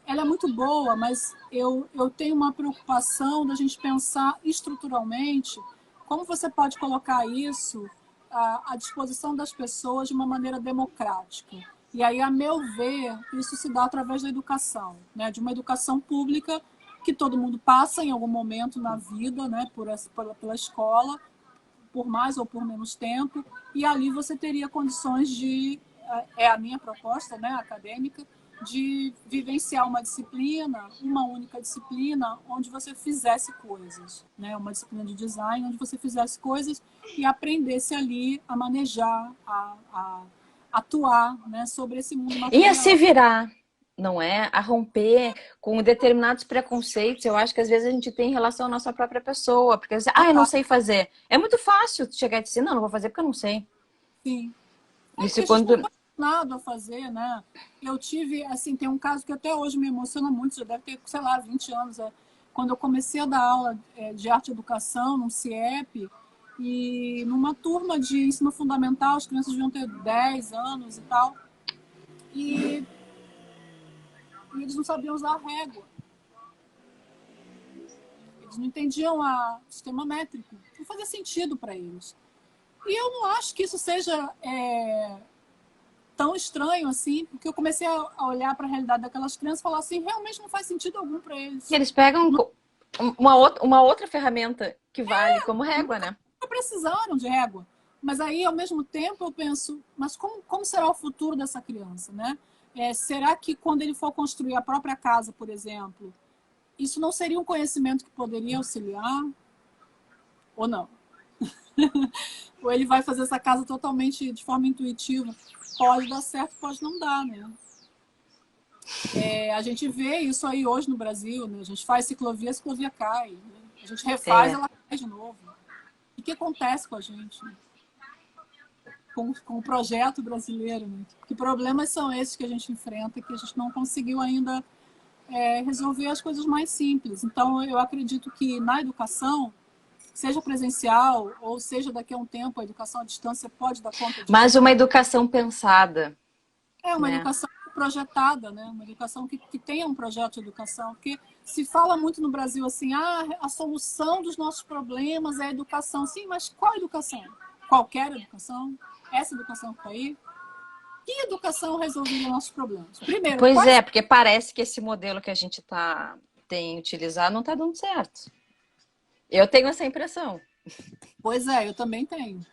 Ela é muito boa, mas eu tenho uma preocupação da gente pensar estruturalmente como você pode colocar isso à disposição das pessoas de uma maneira democrática. E aí, a meu ver, isso se dá através da educação, né? De uma educação pública que todo mundo passa em algum momento na vida, né? Pela escola, por mais ou por menos tempo, e ali você teria condições de, é a minha proposta, né, acadêmica, de vivenciar uma única disciplina, onde você fizesse coisas, né, uma disciplina de design, onde você fizesse coisas e aprendesse ali a manejar, a atuar, né, sobre esse mundo E a material. se virar, não é? A romper com determinados preconceitos, eu acho que às vezes a gente tem em relação à nossa própria pessoa, porque às vezes, eu não sei fazer. É muito fácil chegar e dizer, não vou fazer porque eu não sei. Sim. Isso A gente não quando... foi ensinado a fazer, né? Eu tive, assim, tem um caso que até hoje me emociona muito, já deve ter, sei lá, 20 anos. Quando eu comecei a dar aula de arte e educação num CIEP, e numa turma de ensino fundamental, as crianças deviam ter 10 anos e tal, e eles não sabiam usar a régua. Eles não entendiam o sistema métrico. Não fazia sentido para eles. E eu não acho que isso seja tão estranho assim, porque eu comecei a olhar para a realidade daquelas crianças e falar assim, realmente não faz sentido algum para eles. E eles pegam uma outra ferramenta que vale como régua, né? Não precisaram de régua. Mas aí, ao mesmo tempo, eu penso, mas como será o futuro dessa criança, né? Será que quando ele for construir a própria casa, por exemplo, isso não seria um conhecimento que poderia auxiliar? Ou não? Ou ele vai fazer essa casa totalmente de forma intuitiva? Pode dar certo, pode não dar, né? A gente vê isso aí hoje no Brasil, né? A gente faz ciclovia, a ciclovia cai. Né? A gente refaz, ela cai de novo. O que acontece com a gente? Né? Com o projeto brasileiro, né? Que problemas são esses que a gente enfrenta, que a gente não conseguiu ainda resolver as coisas mais simples. Então, eu acredito que na educação, seja presencial ou seja daqui a um tempo, a educação à distância pode dar conta disso. Mas uma educação pensada. Uma né? educação projetada, né? Uma educação que tenha um projeto de educação. Porque se fala muito no Brasil assim, a solução dos nossos problemas é a educação. Sim, mas qual educação? Qualquer educação? Essa educação que está aí? Que educação resolveria nossos problemas? Primeiro, pois porque parece que esse modelo que a gente tem utilizado não está dando certo. Eu tenho essa impressão. Pois eu também tenho.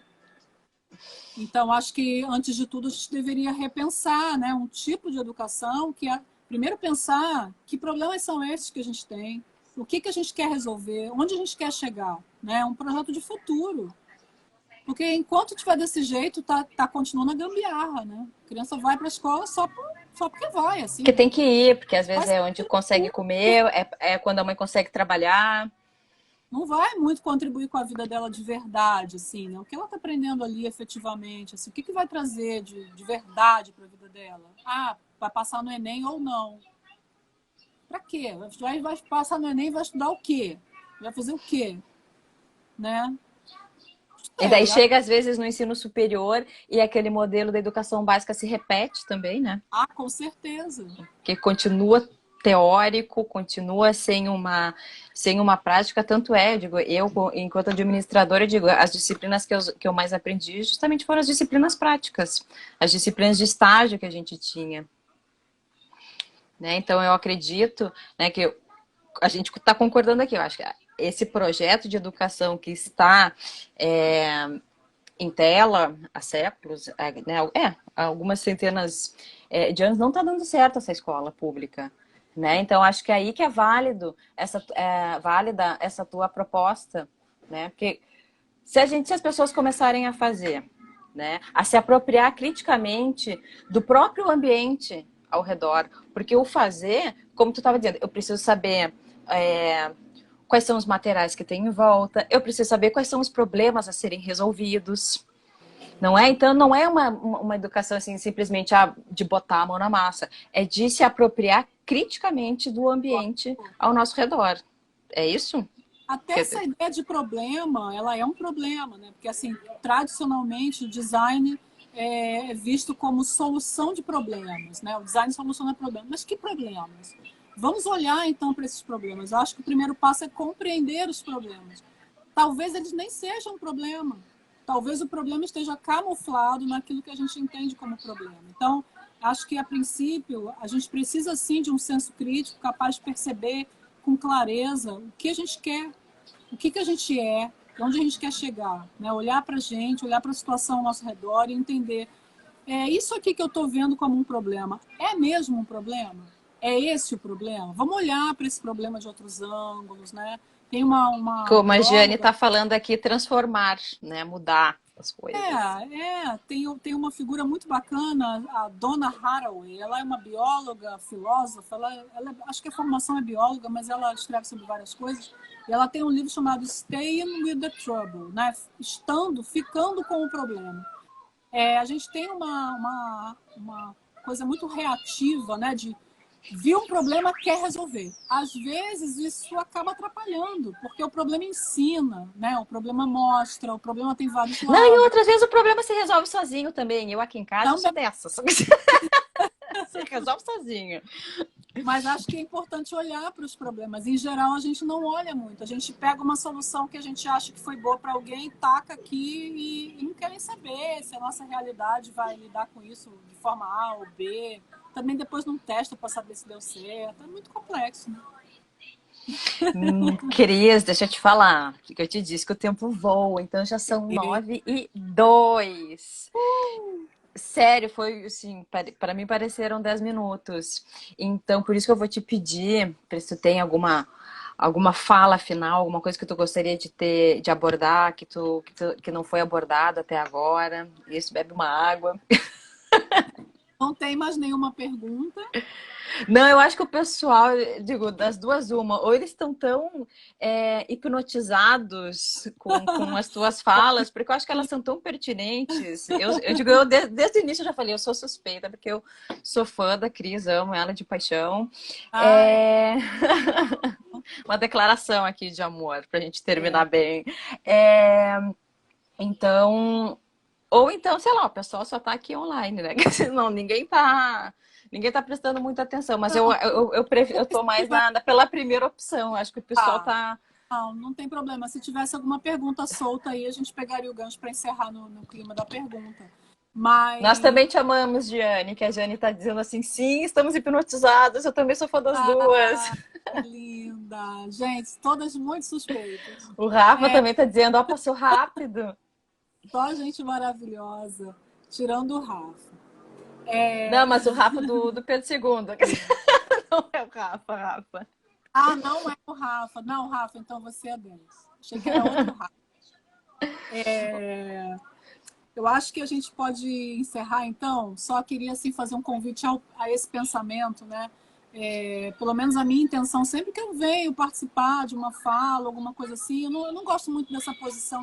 Então, acho que, antes de tudo, a gente deveria repensar, né, um tipo de educação que primeiro pensar que problemas são esses que a gente tem, o que a gente quer resolver, onde a gente quer chegar, né? Um projeto de futuro. Porque enquanto tiver desse jeito, tá continuando a gambiarra, né? A criança vai para a escola só porque vai, assim. Porque tem que ir, porque às vezes é onde consegue comer, é quando a mãe consegue trabalhar. Não vai muito contribuir com a vida dela de verdade, assim, né? O que ela está aprendendo ali efetivamente, assim, o que vai trazer de verdade para a vida dela? Vai passar no Enem ou não? Para quê? Vai passar no Enem e vai estudar o quê? Vai fazer o quê? Né? E daí chega, às vezes, no ensino superior e aquele modelo da educação básica se repete também, né? Com certeza. Que continua teórico, continua sem uma prática, tanto eu enquanto administradora, as disciplinas que eu mais aprendi justamente foram as disciplinas práticas, as disciplinas de estágio que a gente tinha. Né? Então, eu acredito, né, que a gente está concordando aqui, eu acho que esse projeto de educação que está em tela há séculos, né, algumas centenas de anos, não está dando certo essa escola pública. Né? Então, acho que é aí que é válida essa tua proposta, né? Porque se as pessoas começarem a fazer, né, a se apropriar criticamente do próprio ambiente ao redor, porque o fazer, como tu estava dizendo, eu preciso saber quais são os materiais que tem em volta, eu preciso saber quais são os problemas a serem resolvidos, Não é? Então, não é uma educação assim, simplesmente de botar a mão na massa. É de se apropriar criticamente do ambiente ao nosso redor. É isso? Até essa ideia de problema, ela é um problema, né? Porque, assim, tradicionalmente, o design é visto como solução de problemas, né? O design soluciona problemas. Mas que problemas? Vamos olhar, então, para esses problemas. Eu acho que o primeiro passo é compreender os problemas. Talvez eles nem sejam um problema. Talvez o problema esteja camuflado naquilo que a gente entende como problema. Então, acho que, a princípio, a gente precisa, sim, de um senso crítico capaz de perceber com clareza o que a gente quer, o que a gente é, onde a gente quer chegar. Né? Olhar para a gente, olhar para a situação ao nosso redor e entender, isso aqui que eu estou vendo como um problema, é mesmo um problema? É esse o problema? Vamos olhar para esse problema de outros ângulos, né? Tem uma Como a Jane bióloga. está falando aqui, transformar, né? Mudar as coisas. Tem uma figura muito bacana, a Donna Haraway. Ela é uma bióloga, filósofa. Acho que a formação é bióloga, mas ela escreve sobre várias coisas. E ela tem um livro chamado Staying with the Trouble, né? Ficando com o problema. A gente tem uma coisa muito reativa, né? De viu um problema, quer resolver. Às vezes isso acaba atrapalhando, porque o problema ensina, né? O problema mostra, o problema tem vários Não, e lados. outras vezes o problema se resolve sozinho também. Eu aqui em casa eu sou dessas. Se resolve sozinho. Mas acho que é importante olhar para os problemas. Em geral, a gente não olha muito. A gente pega uma solução que a gente acha que foi boa para alguém, taca aqui e não quer nem saber se a nossa realidade vai lidar com isso de forma A ou B. Também depois não testa para saber se deu certo. É muito complexo, né? Cris, deixa eu te falar, porque eu te disse que o tempo voa, então já são 9:02. Sério, foi assim, para mim pareceram 10 minutos. Então, por isso que eu vou te pedir, se tu tem alguma fala final, alguma coisa que tu gostaria de abordar, que não foi abordado até agora. Isso, bebe uma água. Não tem mais nenhuma pergunta. Não, eu acho que o pessoal, digo, das duas, uma, ou eles estão tão hipnotizados com as tuas falas, porque eu acho que elas são tão pertinentes. Eu digo, desde o início eu já falei, eu sou suspeita, porque eu sou fã da Cris, amo ela de paixão. Uma declaração aqui de amor, pra gente terminar bem. Então, ou então, sei lá, o pessoal só tá aqui online, né? Senão ninguém tá prestando muita atenção. Mas eu tô mais pela primeira opção. Acho que o pessoal tá. Não tem problema. Se tivesse alguma pergunta solta aí, a gente pegaria o gancho para encerrar no clima da pergunta. Mas... Nós também te amamos, Giane, que a Giane tá dizendo assim, sim, estamos hipnotizados, eu também sou fã das duas. Que linda. Gente, todas muito suspeitas. O Rafa também tá dizendo, ó, passou rápido. Só gente maravilhosa, tirando o Rafa. Não, mas o Rafa do Pedro II. Não é o Rafa. Não é o Rafa. Não, Rafa, então você é 10. Achei que era outro Rafa. Eu acho que a gente pode encerrar, então. Só queria assim, fazer um convite a esse pensamento, né? Pelo menos a minha intenção, sempre que eu venho participar de uma fala, alguma coisa assim, eu não gosto muito dessa posição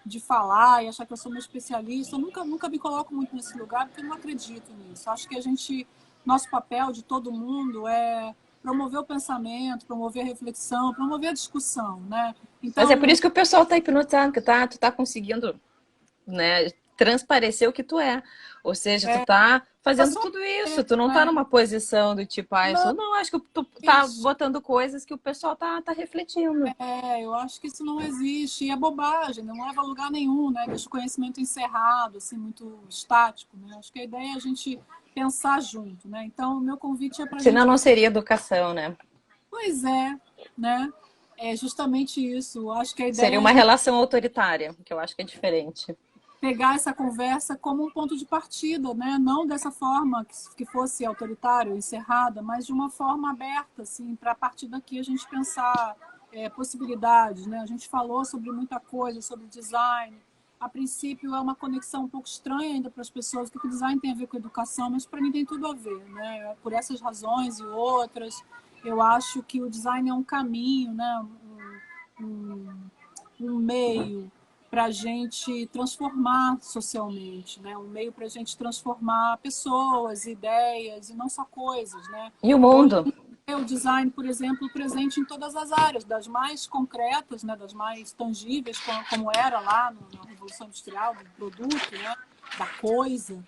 de falar e achar que eu sou uma especialista. Eu nunca me coloco muito nesse lugar, porque eu não acredito nisso. Acho que nosso papel de todo mundo é promover o pensamento, promover a reflexão, promover a discussão, né? Então, mas é por isso que o pessoal tá hipnotizando, que tu tá conseguindo, né, transparecer o que tu é. Ou seja, tu tá fazendo tudo isso, tu não tá numa posição do tipo, não, acho que tu tá botando coisas que o pessoal tá refletindo. Eu acho que isso não existe, e é bobagem, não leva a lugar nenhum, né? Deixa o conhecimento encerrado, assim, muito estático, né? Acho que a ideia é a gente pensar junto, né? Então, o meu convite é para Senão não seria educação, né? Pois é, né? É justamente isso. Acho que a ideia seria uma relação autoritária, que eu acho que é diferente. Pegar essa conversa como um ponto de partida, né? Não dessa forma que fosse autoritária, encerrada, mas de uma forma aberta, assim, para a partir daqui a gente pensar possibilidades, né? A gente falou sobre muita coisa, sobre design. A princípio é uma conexão um pouco estranha ainda para as pessoas, porque o design tem a ver com educação, mas para mim tem tudo a ver, né? Por essas razões e outras, eu acho que o design é um caminho, né? Um meio para a gente transformar socialmente, né? Um meio para a gente transformar pessoas, ideias e não só coisas, né? E o Hoje, mundo? o design, por exemplo, presente em todas as áreas, das mais concretas, né? Das mais tangíveis, como era lá na Revolução Industrial, do produto, né? Da coisa,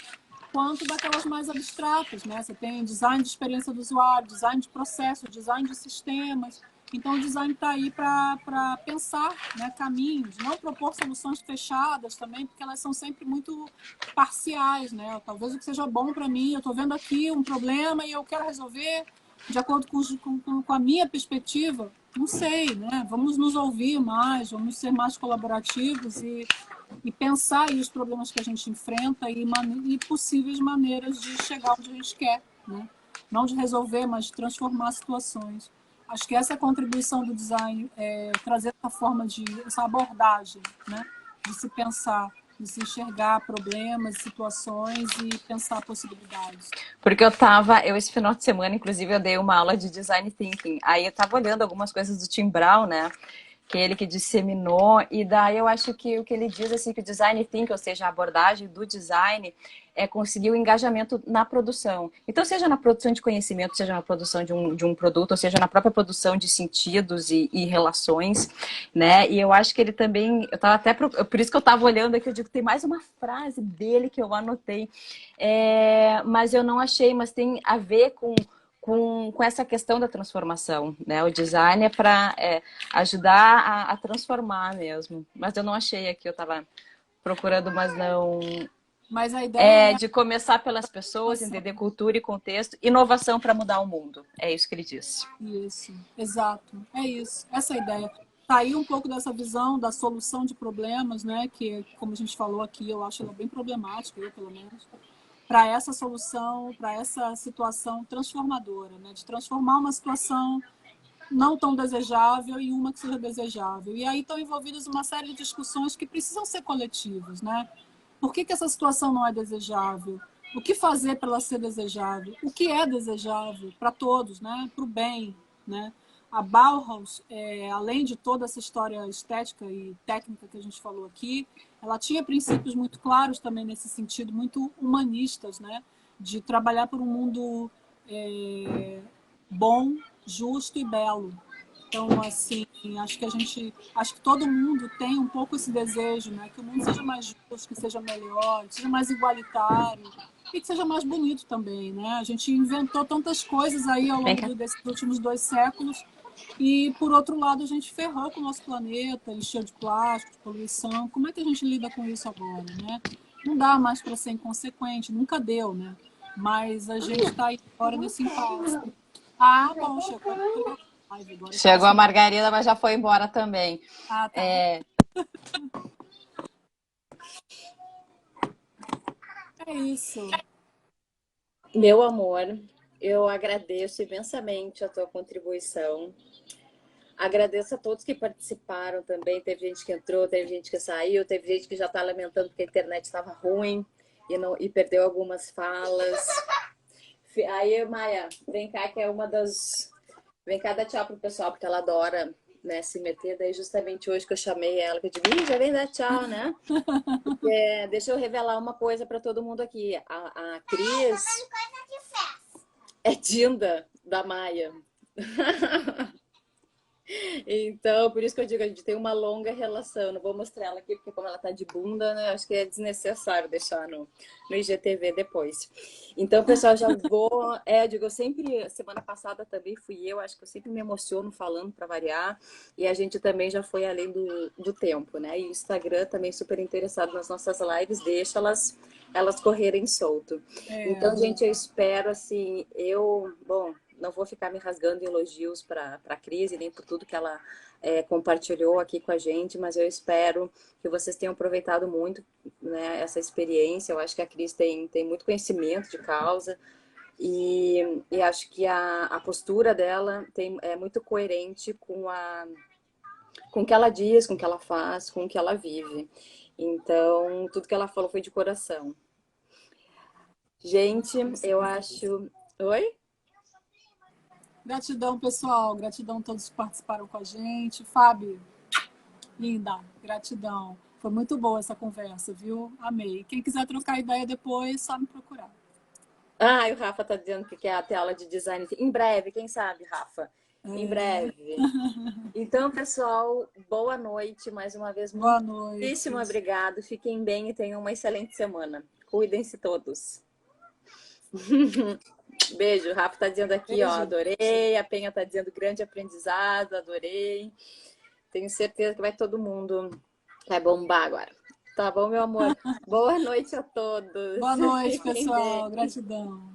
quanto daquelas mais abstratas, né? Você tem design de experiência do usuário, design de processo, design de sistemas. Então, o design está aí para pensar, né, caminhos, não propor soluções fechadas também, porque elas são sempre muito parciais, né? Talvez o que seja bom para mim, eu estou vendo aqui um problema e eu quero resolver de acordo com a minha perspectiva, não sei, né? Vamos nos ouvir mais, vamos ser mais colaborativos e pensar aí os problemas que a gente enfrenta e possíveis maneiras de chegar onde a gente quer, né? Não de resolver, mas de transformar situações. Acho que essa é a contribuição do design, trazer essa forma essa abordagem, né? De se pensar, de se enxergar problemas, situações e pensar possibilidades. Porque eu esse final de semana, inclusive, eu dei uma aula de design thinking. Aí eu tava olhando algumas coisas do Tim Brown, né? Que é ele que disseminou, e daí eu acho que o que ele diz, assim, que o design thinking, ou seja, a abordagem do design, é conseguir o engajamento na produção. Então, seja na produção de conhecimento, seja na produção de um produto, ou seja na própria produção de sentidos e relações, né? E eu acho que ele também, eu tava até, por isso que eu tava olhando aqui, eu digo, tem mais uma frase dele que eu anotei, mas eu não achei, mas tem a ver com essa questão da transformação, né? O design é para ajudar a transformar mesmo. Mas eu não achei aqui, eu estava procurando, mas não. Mas a ideia De começar pelas pessoas, entender cultura e contexto, inovação para mudar o mundo. É isso que ele disse. Isso, exato. É isso, essa é a ideia. Sair um pouco dessa visão da solução de problemas, né? Que, como a gente falou aqui, eu acho ela bem problemática, eu pelo menos, para essa solução, para essa situação transformadora, né? De transformar uma situação não tão desejável em uma que seja desejável. E aí estão envolvidas uma série de discussões que precisam ser coletivas, né? Por que essa situação não é desejável? O que fazer para ela ser desejável? O que é desejável para todos, né? Para o bem, né? A Bauhaus, além de toda essa história estética e técnica que a gente falou aqui, ela tinha princípios muito claros também nesse sentido, muito humanistas, né? De trabalhar por um mundo bom, justo e belo. Então, assim, acho que todo mundo tem um pouco esse desejo, né? Que o mundo seja mais justo, que seja melhor, que seja mais igualitário e que seja mais bonito também, né? A gente inventou tantas coisas aí ao longo desses últimos 2 séculos e, por outro lado, a gente ferrou com o nosso planeta, encheu de plástico, de poluição. Como é que a gente lida com isso agora, né? Não dá mais para ser inconsequente, nunca deu, né? Mas a gente está aí agora nesse impasse. Ah, bom, chegou a live agora. Chegou a Margarida, mas já foi embora também. Ah, tá. É isso. Meu amor, eu agradeço imensamente a tua contribuição. Agradeço a todos que participaram também. Teve gente que entrou, teve gente que saiu, teve gente que já está lamentando porque a internet estava ruim e perdeu algumas falas. Aí, Maia, vem cá, que é uma das. Vem cá dar tchau pro pessoal, porque ela adora, né, se meter. Daí, justamente hoje que eu chamei ela, que eu digo, já vem dar tchau, né? Porque, deixa eu revelar uma coisa para todo mundo aqui. A Cris é Dinda da Maia. Então, por isso que eu digo, a gente tem uma longa relação. Não vou mostrar ela aqui, porque como ela tá de bunda, né? Acho que é desnecessário deixar no IGTV depois. Então, pessoal, já vou... eu digo, eu sempre... Semana passada também fui eu, acho que eu sempre me emociono falando para variar. E a gente também já foi além do tempo, né? E o Instagram também super interessado nas nossas lives, deixa elas correrem solto. Então, gente, eu espero, assim, bom... Não vou ficar me rasgando em elogios para a Cris, nem por tudo que ela compartilhou aqui com a gente, mas eu espero que vocês tenham aproveitado muito, né, essa experiência. Eu acho que a Cris tem muito conhecimento de causa e acho que a postura dela é muito coerente com o que ela diz, com o que ela faz, com o que ela vive. Então, tudo que ela falou foi de coração. Gente, eu acho... Oi? Gratidão, pessoal. Gratidão a todos que participaram com a gente. Fábio, linda, gratidão. Foi muito boa essa conversa, viu? Amei. Quem quiser trocar ideia depois, só me procurar. Ah, e o Rafa tá dizendo que quer ter aula de design. Em breve, quem sabe, Rafa? Em breve. Então, pessoal, boa noite. Mais uma vez, Boa noite. muitíssimo obrigado. Fiquem bem e tenham uma excelente semana. Cuidem-se todos. Beijo. O Rafa tá dizendo aqui, Beijo. ó, adorei. A Penha tá dizendo grande aprendizado, adorei. Tenho certeza que vai todo mundo vai bombar agora. Tá bom, meu amor? Boa noite a todos. Boa noite, Fiquem pessoal. bem. Gratidão.